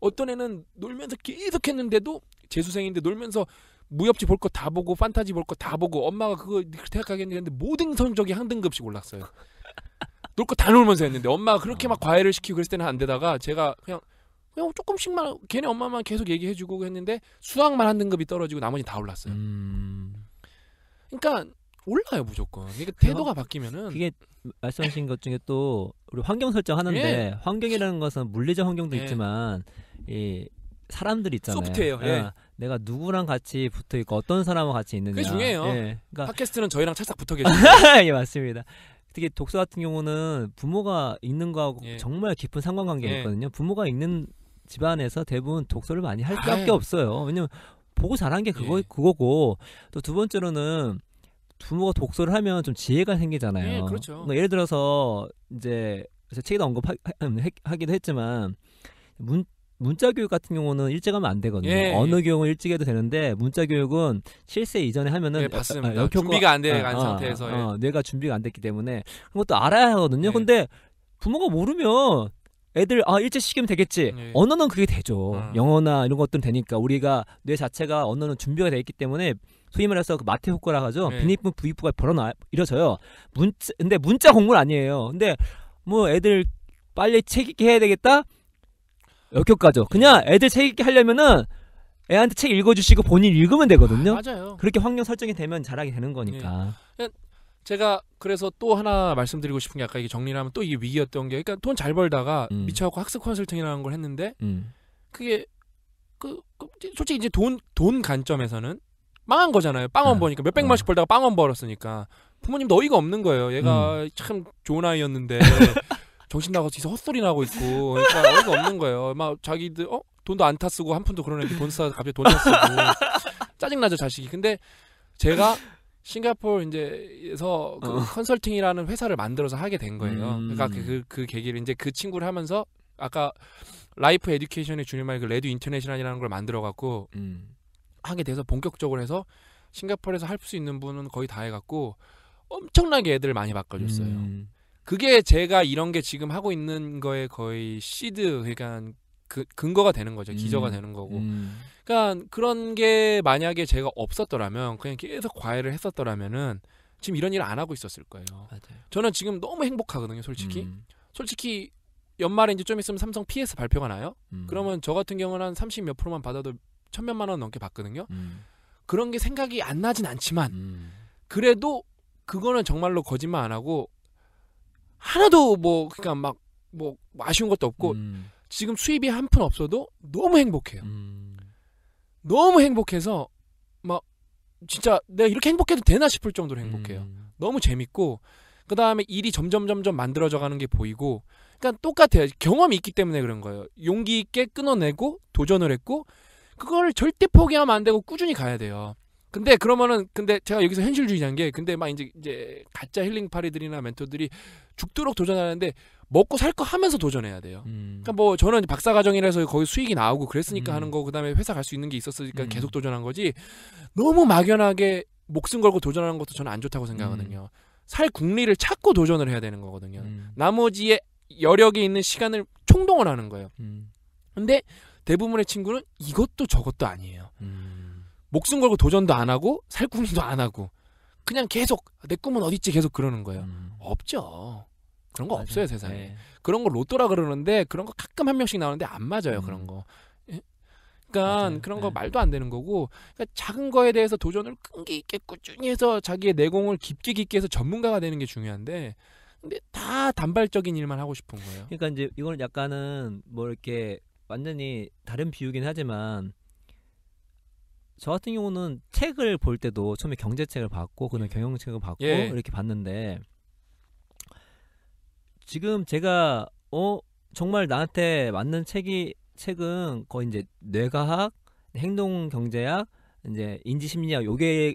어떤 애는 놀면서 계속 했는데도 재수생인데 놀면서 무협지 볼 거 다 보고 판타지 볼 거 다 보고 엄마가 그거 대학 가겠는데 모든 성적이 한 등급씩 올랐어요. 놀 거 다 놀면서 했는데 엄마가 그렇게 막 과외를 시키고 그랬을 때는 안 되다가 제가 그냥 조금씩만 걔네 엄마만 계속 얘기해주고 했는데 수학만 한 등급이 떨어지고 나머지 다 올랐어요. 그러니까 올라요 무조건. 그러니까 태도가 바뀌면은 그게 말씀하신 것 중에 또 우리 환경 설정하는데 예. 환경이라는 것은 물리적 환경도 예. 있지만 이 사람들이 있잖아요. 소프트웨어. 예. 내가 누구랑 같이 붙어 있고 어떤 사람과 같이 있느냐. 그게 중요해요. 예. 그러니까 팟캐스트는 저희랑 찰싹 붙어 계시죠. 예, 맞습니다. 특히 독서 같은 경우는 부모가 읽는 거하고 예. 정말 깊은 상관관계가 예. 있거든요. 부모가 읽는 집안에서 대부분 독서를 많이 할 수밖에 없어요. 왜냐면 보고 자란 게 그거고 또 두 번째로는 부모가 독서를 하면 좀 지혜가 생기잖아요. 예, 그렇죠. 그러니까 예를 들어서 이제 책에도 언급하기도 했지만 문자 교육 같은 경우는 일찍 하면 안 되거든요. 예, 언어 교육은 일찍 해도 되는데 문자 교육은 실세 이전에 하면은 예, 봤습니다. 준비가 안 된 상태에서 뇌가 준비가 안 됐기 때문에 그런 것도 알아야 하거든요. 예. 근데 부모가 모르면 애들 일찍 시키면 되겠지. 예. 언어는 그게 되죠. 영어나 이런 것들은 되니까 우리가 뇌 자체가 언어는 준비가 돼 있기 때문에 소위 말해서 그 마태 효과라 하죠. 예. 빈입부 부입부가 이뤄져요. 근데 문자 공부는 아니에요. 근데 뭐 애들 빨리 책 읽게 해야 되겠다. 역효과죠. 그냥 애들 책 읽게 하려면은 애한테 책 읽어주시고 본인 읽으면 되거든요. 맞아요. 그렇게 환경 설정이 되면 잘하게 되는 거니까. 예. 제가 그래서 또 하나 말씀드리고 싶은 게 아까 이게 정리를 하면 또 이게 위기였던 게 그러니까 돈 잘 벌다가 미쳐갖고 학습 컨설팅이라는 걸 했는데 그게 솔직히 이제 돈 관점에서는 망한 거잖아요. 빵원 버니까 몇백만씩 벌다가 빵원 벌었으니까 부모님도 어이가 없는 거예요. 얘가 참 좋은 아이였는데 정신 나가서 헛소리 나고 있고 그러니까 어이가 없는 거예요. 막 자기들 돈도 안 타 쓰고 한 푼도 그런 애들 돈 써서 갑자기 돈 타 쓰고 짜증나죠 자식이. 근데 제가 싱가포르 이제에서 그 컨설팅이라는 회사를 만들어서 하게 된 거예요. 그러니까 그 계기를 이제 그 친구를 하면서 아까 라이프 에듀케이션의 줄임말 그 레드 인터내셔널이라는 걸 만들어 갖고 하게 돼서 본격적으로 해서 싱가포르에서 할 수 있는 분은 거의 다 해갖고 엄청나게 애들을 많이 바꿔줬어요. 그게 제가 이런 게 지금 하고 있는 거에 거의 시드 그러니까 그 근거가 되는 거죠. 기저가 되는 거고. 그러니까 그런 게 만약에 제가 없었더라면 그냥 계속 과외를 했었더라면은 지금 이런 일을 안 하고 있었을 거예요. 맞아요. 저는 지금 너무 행복하거든요. 솔직히. 솔직히 연말에 이제 좀 있으면 삼성 PS 발표가 나요. 그러면 저 같은 경우는 한 30 몇 프로만 받아도 1,000몇만 원 넘게 받거든요. 그런 게 생각이 안 나진 않지만 그래도 그거는 정말로 거짓말 안 하고 하나도 뭐 그러니까 막 뭐 아쉬운 것도 없고 지금 수입이 한 푼 없어도 너무 행복해요. 너무 행복해서 막 진짜 내가 이렇게 행복해도 되나 싶을 정도로 행복해요. 너무 재밌고 그 다음에 일이 점점 만들어져 가는 게 보이고 그러니까 똑같아요. 경험이 있기 때문에 그런 거예요. 용기 있게 끊어내고 도전을 했고 그걸 절대 포기하면 안 되고 꾸준히 가야 돼요. 근데 제가 여기서 현실주의자인 게 근데 막 이제 가짜 힐링 파리들이나 멘토들이 죽도록 도전하는데 먹고 살 거 하면서 도전해야 돼요. 그러니까 뭐 저는 박사과정이라서 거기 수익이 나오고 그랬으니까 하는 거고 그다음에 회사 갈 수 있는 게 있었으니까 계속 도전한 거지. 너무 막연하게 목숨 걸고 도전하는 것도 저는 안 좋다고 생각하거든요. 살 국리를 찾고 도전을 해야 되는 거거든요. 나머지의 여력에 있는 시간을 총동원 하는 거예요. 근데 대부분의 친구는 이것도 저것도 아니에요. 목숨 걸고 도전도 안 하고 살 국리도 안 하고 그냥 계속 내 꿈은 어딨지 계속 그러는 거예요. 없죠. 그런 거 없어요 세상에. 네. 그런 거 로또라 그러는데 그런 거 가끔 한 명씩 나오는데 안 맞아요 그런 거. 그러니까 맞아요. 그런 거 말도 안 되는 거고 그러니까 작은 거에 대해서 도전을 끈기 있게 꾸준히 해서 자기의 내공을 깊게 해서 전문가가 되는 게 중요한데 근데 다 단발적인 일만 하고 싶은 거예요. 그러니까 이제 이거는 약간은 뭐 이렇게 완전히 다른 비유긴 하지만 저 같은 경우는 책을 볼 때도 처음에 경제책을 봤고 그다음에 경영책을 봤고 이렇게 봤는데 지금 제가 정말 나한테 맞는 책은 거의 이제 뇌과학, 행동경제학, 이제 인지심리학 요게를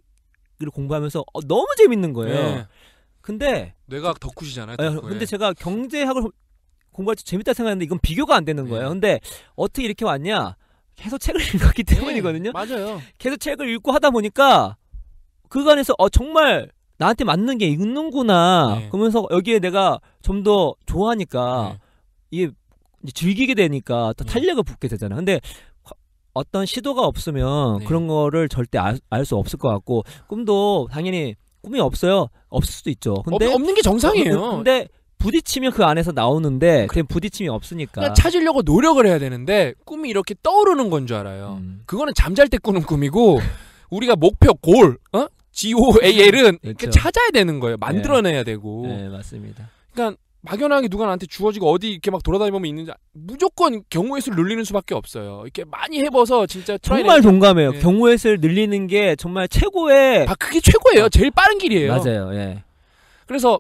공부하면서 너무 재밌는 거예요. 근데 뇌과학 덕후시잖아요. 근데 제가 경제학을 공부할 때 재밌다 생각했는데 이건 비교가 안 되는 거예요. 근데 어떻게 이렇게 왔냐? 계속 책을 읽었기 때문이거든요. 맞아요. 계속 책을 읽고 하다 보니까 그간에서 정말 나한테 맞는 게 있는구나. 그러면서 여기에 내가 좀 더 좋아하니까 이게 즐기게 되니까 또 탄력을 붙게 되잖아. 근데 어떤 시도가 없으면 그런 거를 절대 알 수 없을 것 같고 꿈도 당연히 꿈이 없어요. 없을 수도 있죠. 근데 없는 게 정상이에요. 근데 부딪히면 그 안에서 나오는데 그냥 부딪힘이 없으니까 찾으려고 노력을 해야 되는데 꿈이 이렇게 떠오르는 건 줄 알아요. 그거는 잠잘 때 꾸는 꿈이고 우리가 목표 골 GOAL은 그렇죠. 찾아야 되는 거예요. 만들어내야 되고. 네, 맞습니다. 그러니까 막연하게 누가 나한테 주어지고 어디 이렇게 막 돌아다니면 있는지 무조건 경우의 수를 늘리는 수밖에 없어요. 이렇게 많이 해봐서 진짜 정말 동감해요. 경우의 수를 늘리는 게 정말 최고의 그게 최고예요. 제일 빠른 길이에요. 맞아요. 예. 그래서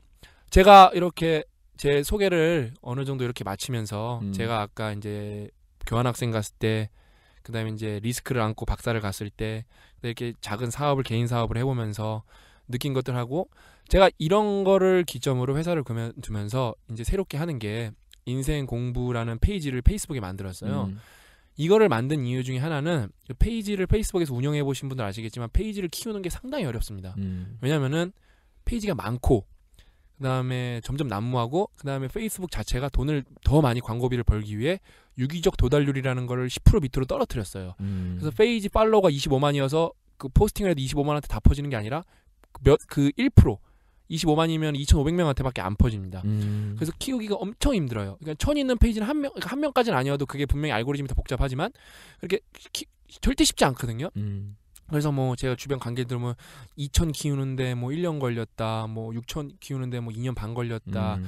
제가 이렇게 제 소개를 어느 정도 이렇게 마치면서 제가 아까 이제 교환학생 갔을 때 그다음에 이제 리스크를 안고 박사를 갔을 때 이렇게 작은 사업을 개인 사업을 해보면서 느낀 것들 하고 제가 이런 거를 기점으로 회사를 그만두면서 이제 새롭게 하는 게 인생 공부라는 페이지를 페이스북에 만들었어요. 이거를 만든 이유 중에 하나는 페이지를 페이스북에서 운영해 보신 분들 아시겠지만 페이지를 키우는 게 상당히 어렵습니다. 왜냐면은 페이지가 많고 그 다음에 점점 난무하고 그 다음에 페이스북 자체가 돈을 더 많이 광고비를 벌기 위해 유기적 도달률이라는 거를 10% 밑으로 떨어뜨렸어요. 그래서 페이지 팔로워가 25만이어서 그 포스팅을 해도 25만한테 다 퍼지는 게 아니라 그 1% 25만이면 2,500명한테 밖에 안 퍼집니다. 그래서 키우기가 엄청 힘들어요. 그러니까 1,000 있는 페이지는 한 명까지는 아니어도 그게 분명히 알고리즘이 더 복잡하지만 그렇게 절대 쉽지 않거든요. 그래서 뭐 제가 주변 관계 들으면 2,000 키우는데 뭐 1년 걸렸다, 뭐 6,000 키우는데 뭐 2년 반 걸렸다.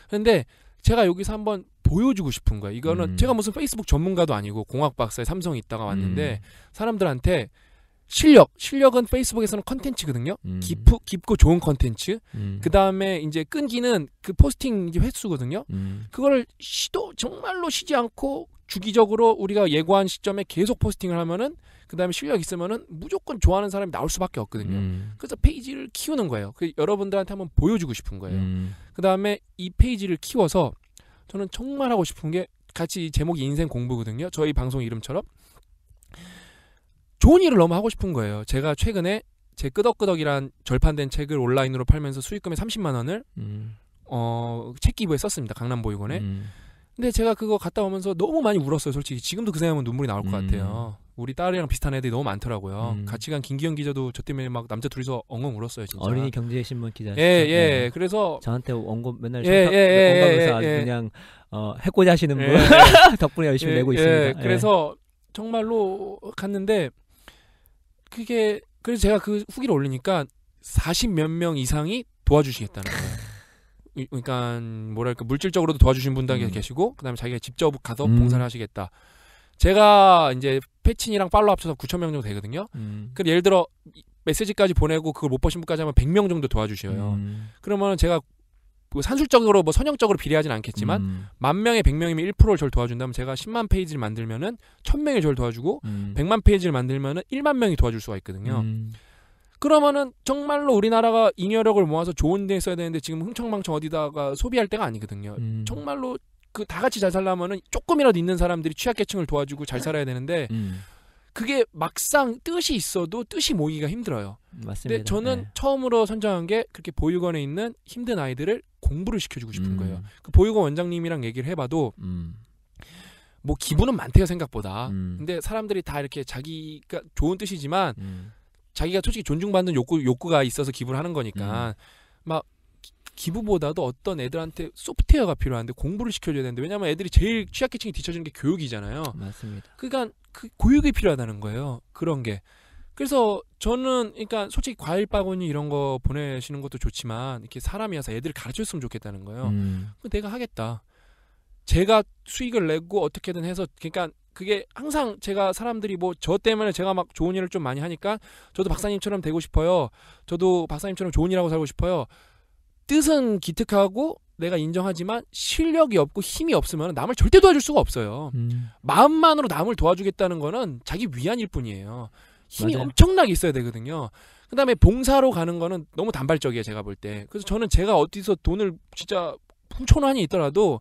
근데 제가 여기서 한번 보여주고 싶은 거예요. 이거는 제가 무슨 페이스북 전문가도 아니고 공학 박사에 삼성에 있다가 왔는데 사람들한테 실력은 페이스북에서는 컨텐츠거든요. 깊고 좋은 컨텐츠. 그 다음에 이제 끈기는 그 포스팅 횟수거든요. 그거를 정말로 쉬지 않고 주기적으로 우리가 예고한 시점에 계속 포스팅을 하면은 그 다음에 실력 있으면은 무조건 좋아하는 사람이 나올 수밖에 없거든요. 그래서 페이지를 키우는 거예요. 여러분들한테 한번 보여주고 싶은 거예요. 그 다음에 이 페이지를 키워서 저는 정말 하고 싶은 게 같이 제목이 인생 공부거든요. 저희 방송 이름처럼. 좋은 일을 너무 하고 싶은 거예요. 제가 최근에 제 끄덕끄덕이란 절판된 책을 온라인으로 팔면서 수익금의 30만 원을 책 기부에 썼습니다. 강남보육원에. 근데 제가 그거 갔다 오면서 너무 많이 울었어요. 솔직히 지금도 그 생각하면 눈물이 나올 것 같아요. 우리 딸이랑 비슷한 애들이 너무 많더라고요. 같이 간 김기현 기자도 저 때문에 막 남자 둘이서 엉엉 울었어요. 진짜. 어린이 경제신문 기자. 예. 그래서 저한테 원고 맨날 원고하면서 그냥 해코지 하시는 분 덕분에 열심히 내고 있습니다. 그래서 정말로 갔는데 그래서 제가 그 후기를 올리니까 40몇 명 이상이 도와주시겠다는 거예요. 그러니까 뭐랄까 물질적으로도 도와주신 분들 계시고 그다음에 자기가 직접 가서 봉사를 하시겠다. 제가 이제 패친이랑 팔로 합쳐서 9,000명 정도 되거든요. 그럼 예를 들어 메시지까지 보내고 그걸 못 보신 분까지 하면 100명 정도 도와주셔요. 그러면 제가 산술적으로 뭐 선형적으로 비례하진 않겠지만 10,000명에 100명이면 1%를 저를 도와준다면 제가 10만 페이지를 만들면은 1,000명이 저를 도와주고 100만 페이지를 만들면은 1만 명이 도와줄 수가 있거든요. 그러면은 정말로 우리나라가 잉여력을 모아서 좋은 데 써야 되는데 지금 흥청망청 어디다가 소비할 때가 아니거든요. 정말로 다 같이 잘 살려면은 조금이라도 있는 사람들이 취약계층을 도와주고 잘 살아야 되는데 그게 막상 뜻이 있어도 뜻이 모이기가 힘들어요. 맞습니다. 근데 저는 처음으로 선정한 게 그렇게 보육원에 있는 힘든 아이들을 공부를 시켜주고 싶은 거예요. 그 보육원 원장님이랑 얘기를 해봐도 뭐 기부는 많대요 생각보다. 근데 사람들이 다 이렇게 자기가 좋은 뜻이지만 자기가 솔직히 존중받는 욕구가 있어서 기부를 하는 거니까 막 기부보다도 어떤 애들한테 소프트웨어가 필요한데 공부를 시켜줘야 되는데 왜냐면 애들이 제일 취약계층이 뒤처지는 게 교육이잖아요. 맞습니다. 그러니까 그 교육이 필요하다는 거예요. 그런 게. 그래서 저는 그러니까 솔직히 과일 바구니 이런 거 보내시는 것도 좋지만 이렇게 사람이 와서 애들을 가르쳤으면 좋겠다는 거예요. 내가 하겠다. 제가 수익을 내고 어떻게든 해서 그러니까 그게 항상 제가 사람들이 뭐 저 때문에 제가 막 좋은 일을 좀 많이 하니까 저도 박사님처럼 되고 싶어요. 저도 박사님처럼 좋은 일하고 살고 싶어요. 뜻은 기특하고 내가 인정하지만 실력이 없고 힘이 없으면 남을 절대 도와줄 수가 없어요. 마음만으로 남을 도와주겠다는 거는 자기 위안일 뿐이에요. 힘이 맞아요. 엄청나게 있어야 되거든요. 그 다음에 봉사로 가는 거는 너무 단발적이에요. 제가 볼 때. 그래서 저는 제가 어디서 돈을 진짜 훔쳐나니 있더라도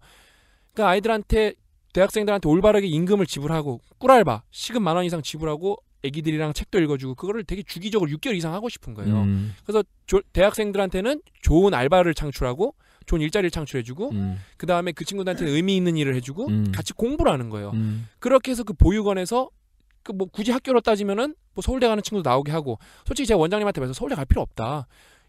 그 아이들한테 대학생들한테 올바르게 임금을 지불하고 꿀알바 시급 10,000원 이상 지불하고 애기들이랑 책도 읽어주고 그거를 되게 주기적으로 6개월 이상 하고 싶은 거예요. 그래서 대학생들한테는 좋은 알바를 창출하고 좋은 일자리를 창출해주고 그 다음에 그 친구들한테 의미 있는 일을 해주고 같이 공부를 하는 거예요. 그렇게 해서 그 보육원에서 그 뭐 굳이 학교로 따지면은 뭐 서울대 가는 친구도 나오게 하고 솔직히 제가 원장님한테 말해서 서울대 갈 필요 없다.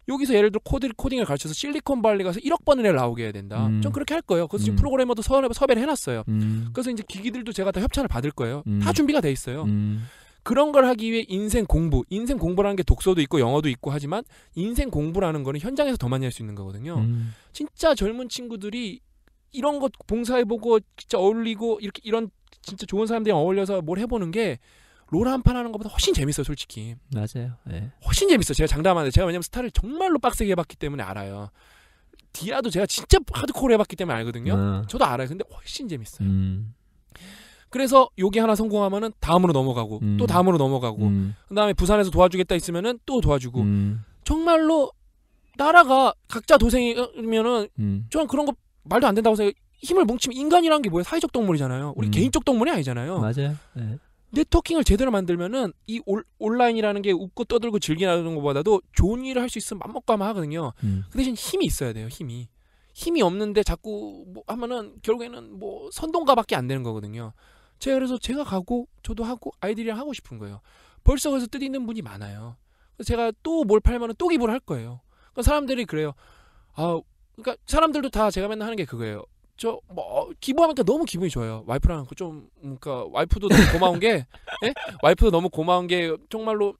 여기서 예를 들어 코딩을 가르쳐서 실리콘밸리 가서 1억 버는 애를 나오게 해야 된다. 전 그렇게 할 거예요. 그래서 지금 프로그래머도 섭외를 해놨어요. 그래서 이제 기기들도 제가 다 협찬을 받을 거예요. 다 준비가 돼 있어요. 그런 걸 하기 위해 인생 공부라는 게 독서도 있고 영어도 있고 하지만 인생 공부라는 거는 현장에서 더 많이 할 수 있는 거거든요. 진짜 젊은 친구들이 이런 것 봉사해보고 진짜 어울리고 이런 진짜 좋은 사람들이랑 어울려서 뭘 해보는 게 롤 한 판 하는 것보다 훨씬 재밌어요, 솔직히. 맞아요. 네. 훨씬 재밌어요. 제가 장담하는데 제가 왜냐면 스타를 정말로 빡세게 해봤기 때문에 알아요. 디아도 제가 진짜 하드코어로 해봤기 때문에 알거든요. 저도 알아요. 근데 훨씬 재밌어요. 그래서 여기 하나 성공하면은 다음으로 넘어가고 또 다음으로 넘어가고 그다음에 부산에서 도와주겠다 있으면은 또 도와주고 정말로 나라가 각자 도생이면은 저는 그런 거 말도 안 된다고 생각해요. 힘을 뭉치면 인간이란 게 뭐예요? 사회적 동물이잖아요. 우리 개인적 동물이 아니잖아요. 맞아요. 네. 네트워킹을 제대로 만들면은 이 온라인이라는 게 웃고 떠들고 즐기는 것보다도 좋은 일을 할 수 있으면 맘먹고 하면 하거든요. 그 대신 힘이 있어야 돼요. 힘이 없는데 자꾸 뭐 하면은 결국에는 뭐 선동가밖에 안 되는 거거든요. 그래서 제가 가고 저도 하고 아이들이랑 하고 싶은 거예요. 벌써 그래서 뜻 있는 분이 많아요. 그래서 제가 또 뭘 팔면은 또 기부를 할 거예요. 그러니까 사람들이 그래요. 그러니까 사람들도 다 제가 맨날 하는 게 그거예요. 저 뭐 기부하니까 너무 기분이 좋아요. 와이프랑 좀 그러니까 와이프도 너무 고마운 게 예? 와이프도 너무 고마운 게 정말로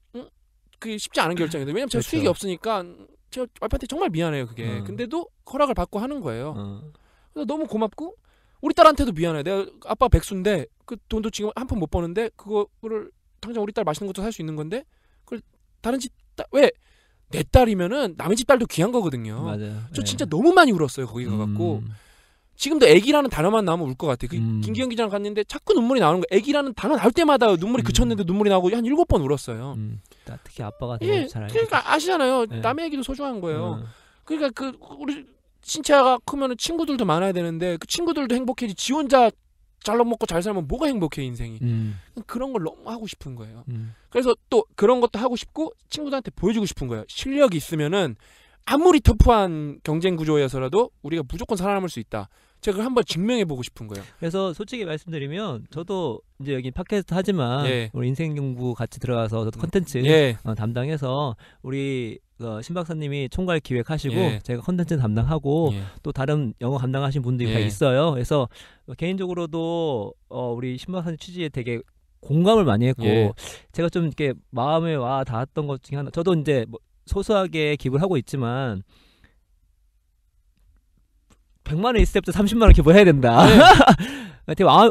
그게 쉽지 않은 결정인데 왜냐면 제가 그렇죠. 수익이 없으니까 제가 와이프한테 정말 미안해요 그게. 근데도 허락을 받고 하는 거예요. 그래서 너무 고맙고 우리 딸한테도 미안해. 내가 아빠 백수인데 그 돈도 지금 한 푼 못 버는데 그거를 당장 우리 딸 맛있는 것도 살 수 있는 건데 다른 집 왜 내 딸이면은 남의 집 딸도 귀한 거거든요. 맞아요. 저 진짜 너무 많이 울었어요. 거기 가갖고 지금도 애기라는 단어만 나오면 울 것 같아. 김기현 기자랑 갔는데 자꾸 눈물이 나오는 거. 애기라는 단어 나올 때마다 눈물이 그쳤는데 눈물이 나오고 한 7번 울었어요. 특히 아빠가 예, 잘 알죠. 그러니까 아시잖아요. 네. 남의 얘기도 소중한 거예요. 그러니까 그 우리 신채아가 크면은 친구들도 많아야 되는데 그 친구들도 행복해지. 지 혼자 잘 먹고 잘 살면 뭐가 행복해 인생이. 그런 걸 너무 하고 싶은 거예요. 그래서 또 그런 것도 하고 싶고 친구들한테 보여주고 싶은 거예요. 실력이 있으면은 아무리 터프한 경쟁 구조에서라도 우리가 무조건 살아남을 수 있다. 제가 그걸 한번 증명해보고 싶은 거예요. 그래서 솔직히 말씀드리면 저도 이제 여기 팟캐스트 하지만 예. 우리 인생연구 같이 들어가서 저도 컨텐츠 예. 담당해서 우리 신 박사님이 총괄 기획하시고 예. 제가 컨텐츠 담당하고 예. 또 다른 영어 담당하신 분들이 다 예. 있어요. 그래서 개인적으로도 우리 신 박사님 취지에 되게 공감을 많이 했고 예. 제가 좀 이렇게 마음에 와 닿았던 것 중에 하나. 저도 이제 뭐 소소하게 기부를 하고 있지만 100만 원 있을 때부터 30만 원 기부해야 된다. 네. 되게 와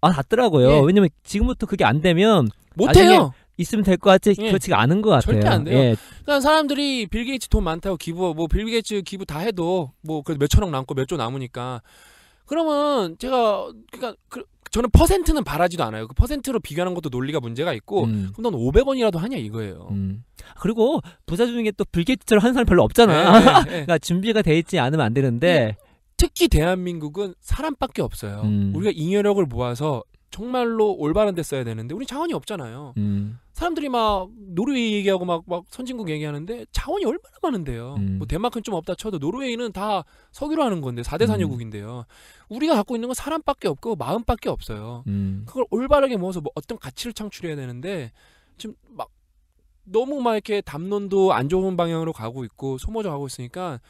닿더라고요. 예. 왜냐면 지금부터 그게 안 되면 못해요. 있으면 될 것 같지 예. 그렇지가 않은 것 같아요. 절대 안 돼요. 예. 그러니까 사람들이 빌 게이츠 돈 많다고 기부, 뭐 빌 게이츠 기부 다 해도 뭐 그래도 몇 천억 남고 몇 조 남으니까 그러면 제가 그러니까 저는 퍼센트는 바라지도 않아요. 그 퍼센트로 비교하는 것도 논리가 문제가 있고 그럼 넌 500원이라도 하냐 이거예요. 그리고 부자 중에 또 빌 게이츠처럼 하는 사람 별로 없잖아. 네, 네. 그러니까 준비가 돼 있지 않으면 안 되는데 특히 대한민국은 사람밖에 없어요. 우리가 잉여력을 모아서 정말로 올바른 데 써야 되는데 우리 자원이 없잖아요. 사람들이 막 노르웨이 얘기하고 막 선진국 얘기하는데 자원이 얼마나 많은데요. 뭐 덴마크는 좀 없다 쳐도 노르웨이는 다 석유로 하는 건데 4대 산유국인데요. 우리가 갖고 있는 건 사람밖에 없고 마음밖에 없어요. 그걸 올바르게 모아서 뭐 어떤 가치를 창출해야 되는데 지금 막 너무 막 이렇게 담론도 안 좋은 방향으로 가고 있고 소모져 가고 있으니까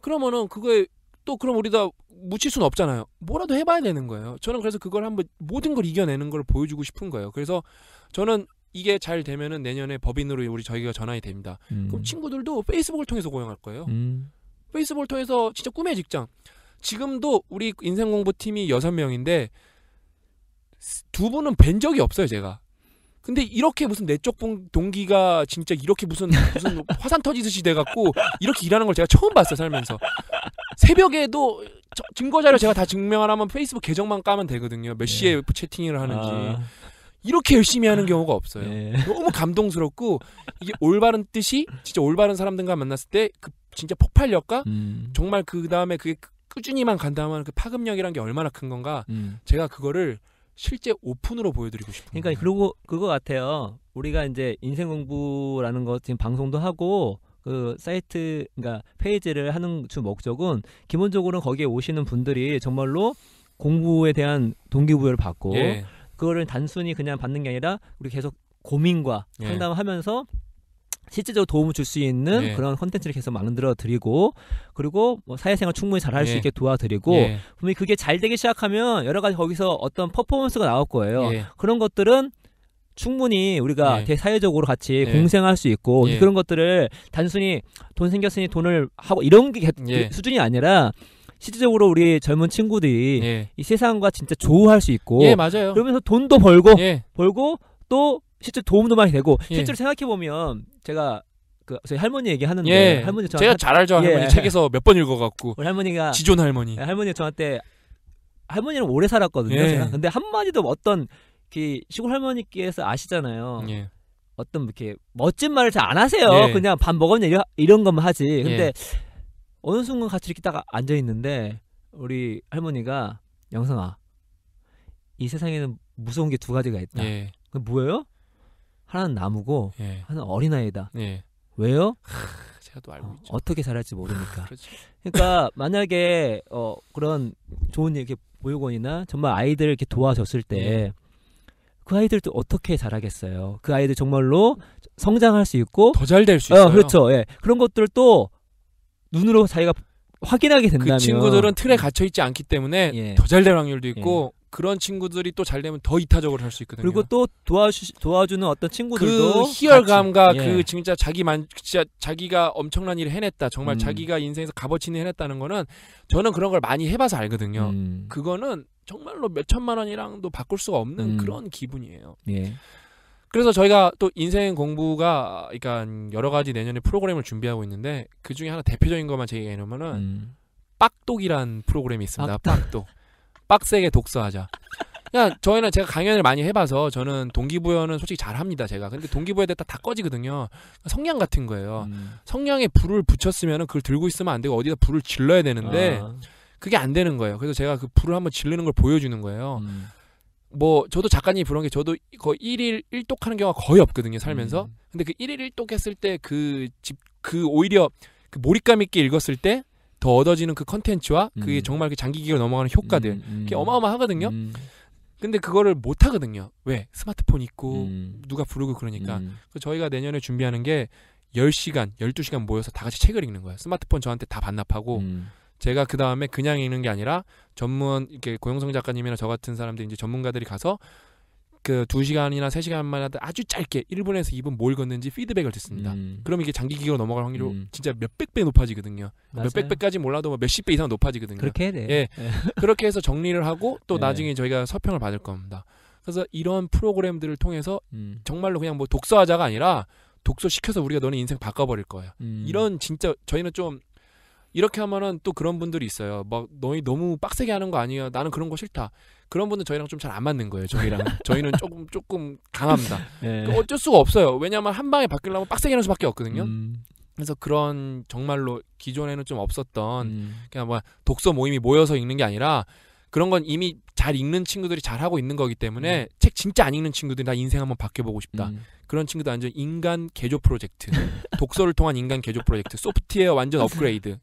그러면은 그거에 또 그럼 우리가 묻힐 수는 없잖아요. 뭐라도 해봐야 되는 거예요. 저는 그래서 그걸 한번 모든 걸 이겨내는 걸 보여주고 싶은 거예요. 그래서 저는 이게 잘 되면은 내년에 법인으로 저희가 전환이 됩니다. 그럼 친구들도 페이스북을 통해서 고용할 거예요. 페이스북을 통해서 진짜 꿈의 직장. 지금도 우리 인생공부팀이 6명인데 2분은 뵌 적이 없어요, 제가. 근데 이렇게 무슨 내적 동기가 진짜 이렇게 무슨 화산 터지듯이 돼갖고 이렇게 일하는 걸 제가 처음 봤어요, 살면서. 새벽에도 증거자료 제가 다 증명하려면 페이스북 계정만 까면 되거든요. 몇 시에 채팅을 하는지. 이렇게 열심히 하는 경우가 없어요. 너무 감동스럽고 이게 올바른 뜻이 진짜 올바른 사람들과 만났을 때 그 진짜 폭발력과 정말 그 다음에 그게 꾸준히만 간다면 그 파급력이란 게 얼마나 큰 건가. 제가 그거를 실제 오픈으로 보여드리고 싶은 거예요. 그러니까 그리고 그거 같아요. 우리가 이제 인생공부라는 거 지금 방송도 하고 그 사이트 그러니까 페이지를 하는 주 목적은 기본적으로는 거기에 오시는 분들이 정말로 공부에 대한 동기부여를 받고 예. 그거를 단순히 그냥 받는 게 아니라 우리 계속 고민과 예. 상담을 하면서 실제적으로 도움을 줄 수 있는 예. 그런 콘텐츠를 계속 만들어 드리고 그리고 뭐 사회생활 충분히 잘할 수 예. 있게 도와드리고 예. 분명히 그게 잘 되기 시작하면 여러 가지 거기서 어떤 퍼포먼스가 나올 거예요. 예. 그런 것들은 충분히 우리가 예. 대사회적으로 같이 예. 공생할 수 있고 예. 그런 것들을 단순히 돈 생겼으니 돈을 하고 이런 게 예. 수준이 아니라 실질적으로 우리 젊은 친구들이 예. 이 세상과 진짜 조우할 수 있고 예, 맞아요. 그러면서 돈도 벌고 예. 또 실제 도움도 많이 되고 예. 실제로 생각해 보면 제가 그 저희 할머니 얘기하는데 예. 할머니 제가 잘 알죠. 할머니 예. 책에서 몇 번 읽어갖고 우리 할머니가 지존 할머니. 할머니가 저한테 할머니는 오래 살았거든요. 예. 제가. 근데 한마디도 어떤 그 시골 할머니께서 아시잖아요. 예. 어떤 이렇게 멋진 말을 잘 안 하세요. 예. 그냥 밥 먹었냐 이런 것만 하지. 근데 예. 어느 순간 같이 이렇게 딱 앉아 있는데 우리 할머니가 영성아 이 세상에는 무서운 게 2가지가 있다. 예. 그 뭐예요? 하나는 나무고 예. 하나는 어린아이다. 예. 왜요? 제가 또 알고 있죠. 어떻게 자랄지 모르니까. 그렇죠. 그러니까 만약에 그런 좋은 이렇게 보육원이나 정말 아이들 이렇게 도와줬을 때 그 아이들도 어떻게 자라겠어요? 그 아이들 정말로 성장할 수 있고 더 잘 될 수 있어요. 그렇죠. 예. 그런 것들을 또 눈으로 자기가 확인하게 된다면 그 친구들은 틀에 갇혀 있지 않기 때문에 예. 더 잘 될 확률도 있고 그런 친구들이 또 잘 되면 더 이타적으로 할 수 있거든요. 그리고 또 도와주는 어떤 친구들도 그 희열감과 같이, 그 진짜 진짜 자기가 엄청난 일을 해냈다. 정말 자기가 인생에서 값어치 있는 일 해냈다는 거는 저는 그런 걸 많이 해봐서 알거든요. 그거는 정말로 몇 천만 원이랑도 바꿀 수가 없는 그런 기분이에요. 예. 그래서 저희가 또 인생 공부가 그러니까 여러 가지 내년에 프로그램을 준비하고 있는데 그 중에 하나 대표적인 것만 제가 얘기해놓으면은 빡독이란 프로그램이 있습니다. 빡독. 빡세게 독서하자. 그냥 저희는 제가 강연을 많이 해봐서 저는 동기부여는 솔직히 잘합니다. 제가. 근데 동기부여에 다 꺼지거든요. 성냥 같은 거예요. 성냥에 불을 붙였으면 그걸 들고 있으면 안 되고 어디다 불을 질러야 되는데 그게 안 되는 거예요. 그래서 제가 그 불을 한번 지르는 걸 보여주는 거예요. 뭐 저도 작가님이 부른 게 저도 거의 1일 1독하는 경우가 거의 없거든요. 살면서. 근데 그 1일 1독 했을 때 그 오히려 그 몰입감 있게 읽었을 때 더 얻어지는 그 컨텐츠와 그게 정말 그 장기 기계로 넘어가는 효과들 그게 어마어마하거든요. 근데 그거를 못 하거든요. 왜? 스마트폰 있고 누가 부르고 그러니까. 그래서 저희가 내년에 준비하는 게 10시간, 12시간 모여서 다 같이 책을 읽는 거예요. 스마트폰 저한테 다 반납하고 제가 그 다음에 그냥 읽는 게 아니라 전문 이렇게 고영성 작가님이나 저 같은 사람들 이제 전문가들이 가서 그 2시간이나 3시간만 아주 짧게 1분에서 2분 뭘 걷는지 피드백을 듣습니다. 그럼 이게 장기 기계로 넘어갈 확률이 진짜 몇백 배 높아지거든요. 맞아요. 몇백 배까지 몰라도 뭐 몇십 배 이상 높아지거든요. 그렇게 해야 돼. 예. 그렇게 해서 정리를 하고 또 나중에 저희가 서평을 받을 겁니다. 그래서 이런 프로그램들을 통해서 정말로 그냥 뭐 독서하자가 아니라 독서 시켜서 우리가 너네 인생 바꿔버릴 거예요. 이런 진짜 저희는 좀 이렇게 하면은 또 그런 분들이 있어요. 막 너희 너무 빡세게 하는 거 아니야? 나는 그런 거 싫다. 그런 분들 저희랑 좀 잘 안 맞는 거예요. 저희는 조금 강합니다. 그러니까 어쩔 수가 없어요. 왜냐하면 한 방에 바뀌려면 빡세게 하는 수밖에 없거든요. 그래서 그런 정말로 기존에는 좀 없었던 그냥 뭐 독서 모임이 모여서 읽는 게 아니라 그런 건 이미 잘 읽는 친구들이 잘 하고 있는 거기 때문에 책 진짜 안 읽는 친구들이 나 인생 한번 바뀌어보고 싶다. 그런 친구들 완전 인간 개조 프로젝트, 독서를 통한 인간 개조 프로젝트, 소프트웨어 완전 업그레이드.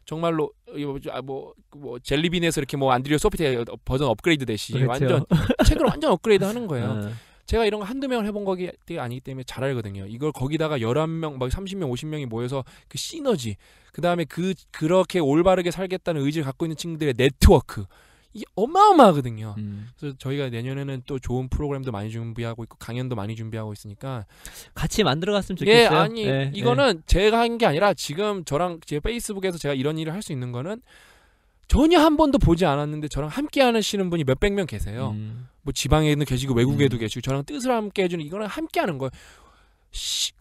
정말로 뭐 젤리빈에서 이렇게 뭐 안드리오 소프트웨어 버전 업그레이드 되시 그렇죠. 완전 책을 완전 업그레이드 하는 거예요. 제가 이런 거 한두 명을 해본 거기 아니기 때문에 잘 알거든요. 이걸 거기다가 11명, 막 30명, 50명이 모여서 그 시너지, 그 다음에 그렇게 올바르게 살겠다는 의지를 갖고 있는 친구들의 네트워크, 이게 어마어마하거든요. 그래서 저희가 내년에는 또 좋은 프로그램도 많이 준비하고 있고 강연도 많이 준비하고 있으니까 같이 만들어갔으면 좋겠어요. 이거는 제가 한 게 아니라 지금 저랑 제 페이스북에서 제가 이런 일을 할 수 있는 거는 전혀 한 번도 보지 않았는데 저랑 함께 하시는 분이 몇백 명 계세요. 뭐 지방에도 계시고 외국에도 계시고 저랑 뜻을 함께 해주는 이거는 함께 하는 거예요.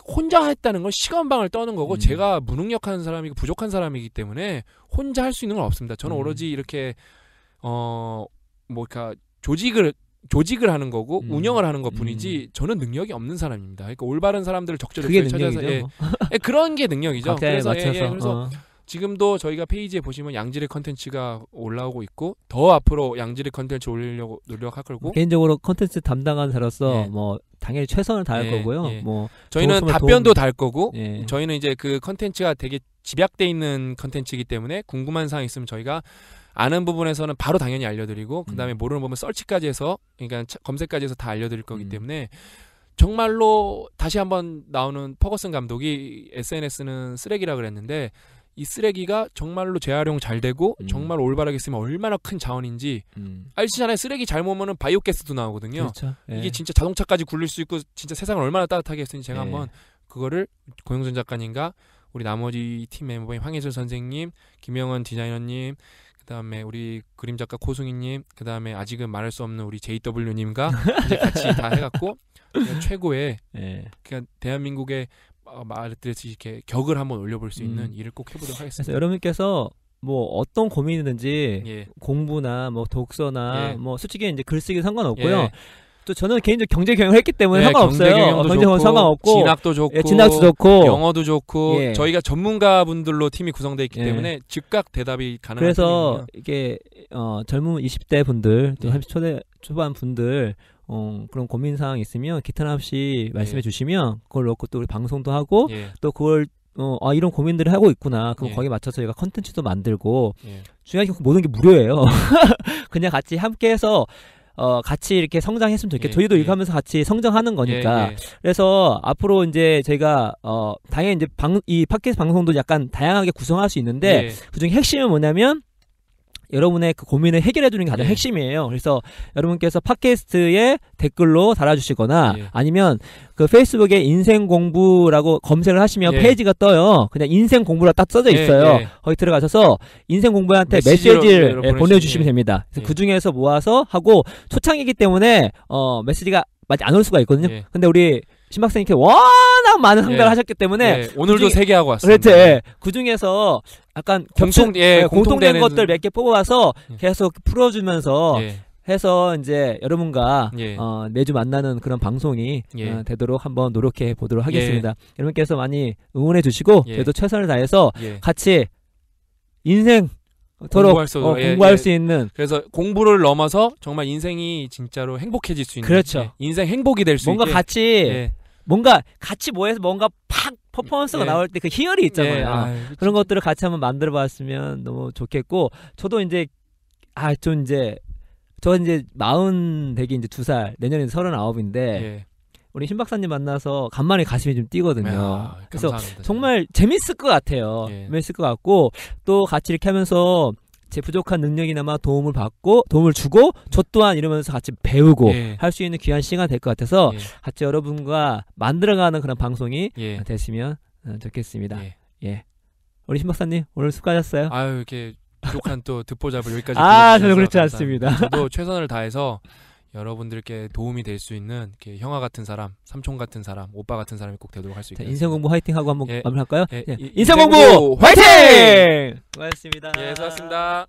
혼자 했다는 건 시간방을 떠는 거고 제가 무능력한 사람이고 부족한 사람이기 때문에 혼자 할 수 있는 건 없습니다. 저는 오로지 이렇게 그러니까 조직을 하는 거고 운영을 하는 것 뿐이지 저는 능력이 없는 사람입니다. 그러니까 올바른 사람들을 적절히 찾아서 그런 게 능력이죠. 그래서 지금도 저희가 페이지에 보시면 양질의 컨텐츠가 올라오고 있고 더 앞으로 양질의 컨텐츠 올리려고 노력할 거고 개인적으로 컨텐츠 담당한 자로서 뭐 당연히 최선을 다할 거고요. 뭐 저희는 답변도 달 거고 저희는 이제 그 컨텐츠가 되게 집약돼 있는 컨텐츠이기 때문에 궁금한 사항 있으면 저희가 아는 부분에서는 바로 당연히 알려드리고 그 다음에 모르는 부분 서치까지 해서 그러니까 검색까지 해서 다 알려드릴 거기 때문에 정말로 다시 한번 나오는 퍼거슨 감독이 SNS는 쓰레기라 그랬는데 이 쓰레기가 정말로 재활용 잘 되고 정말 올바르게 쓰면 얼마나 큰 자원인지 아시잖아요. 쓰레기 잘 모으면 바이오가스도 나오거든요. 그렇죠. 이게 진짜 자동차까지 굴릴 수 있고 진짜 세상을 얼마나 따뜻하게 했으니 제가 한번 그거를 고영선 작가님과 우리 나머지 팀 멤버인 황혜슬 선생님, 김영원 디자이너님, 그다음에 우리 그림 작가 코승희님, 그다음에 아직은 말할 수 없는 우리 JW님과 이제 같이 다 해갖고 최고의 그냥 대한민국의 말했듯이 이렇게 격을 한번 올려볼 수 있는 일을 꼭 해보도록 하겠습니다. 그래서 여러분께서 뭐 어떤 고민이든지 공부나 뭐 독서나 뭐 솔직히 이제 글쓰기 상관없고요. 또 저는 개인적으로 경제 경영을 했기 때문에 상관없어요. 경제 경영 상관없고 진학도 좋고, 진학도 좋고, 영어도 좋고 저희가 전문가분들로 팀이 구성되어 있기 때문에 즉각 대답이 가능한 그래서 팀이군요. 이게 젊은 20대 분들, 또 30대 초반 분들 그런 고민 사항 있으면 기탄 없이 말씀해 주시면 그걸 놓고 또 우리 방송도 하고 또 그걸 이런 고민들을 하고 있구나. 그럼 거기에 맞춰서 저희가 컨텐츠도 만들고 중요한 게 모든 게 무료예요. 그냥 같이 함께해서 같이 이렇게 성장했으면 좋겠고 저희도 이거 하면서 같이 성장하는 거니까 그래서 앞으로 이제 저희가 당연히 이제 이 팟캐스트 방송도 약간 다양하게 구성할 수 있는데 그중에 핵심은 뭐냐면 여러분의 그 고민을 해결해 주는 게 가장 핵심이에요. 그래서 여러분께서 팟캐스트에 댓글로 달아주시거나 아니면 그 페이스북에 인생 공부라고 검색을 하시면 페이지가 떠요. 그냥 인생 공부라 딱 써져 있어요. 거기 들어가셔서 인생 공부한테 메시지를 보내주시면 됩니다. 그래서 그 중에서 모아서 하고 초창이기 때문에 메시지가 많이 안 올 수가 있거든요. 근데 우리 신박사님께 워낙 많은 상담을 하셨기 때문에 오늘도 3개 하고 왔습니다. 그렇지. 그 중에서 약간 공통된 것들 몇 개 뽑아와서 계속 풀어주면서 해서 이제 여러분과 매주 만나는 그런 방송이 되도록 한번 노력해 보도록 하겠습니다. 여러분께서 많이 응원해 주시고 저희도 최선을 다해서 같이 인생 공부할 수 있는, 그래서 공부를 넘어서 정말 인생이 진짜로 행복해질 수 있는, 그렇죠. 인생 행복이 될 수 있게 뭔가 같이 모여서 뭔가 팍 퍼포먼스가 나올 때 그 희열이 있잖아요. 그런 것들을 같이 한번 만들어 봤으면 너무 좋겠고, 저도 이제 저 이제 40 되기 이제 2살, 내년에 39인데 우리 신 박사님 만나서 간만에 가슴이 좀 뛰거든요. 그래서 감사합니다, 정말 재밌을 것 같아요. 재밌을 것 같고, 또 같이 이렇게 하면서 제 부족한 능력이나마 도움을 주고 저 또한 이러면서 같이 배우고 할 수 있는 귀한 시간 될 것 같아서 같이 여러분과 만들어가는 그런 방송이 됐으면 좋겠습니다. 우리 신 박사님 오늘 수고하셨어요. 아유, 이렇게 부족한 또 듣보잡을 여기까지 저는 그렇지 않습니다. 저도 최선을 다해서 여러분들께 도움이 될 수 있는 이렇게 형아 같은 사람, 삼촌 같은 사람, 오빠 같은 사람이 꼭 되도록 할 수 있겠습니다. 인생 공부 화이팅하고 한번 마무리할까요? 인생 공부 화이팅! 수고하셨습니다. 수고하셨습니다.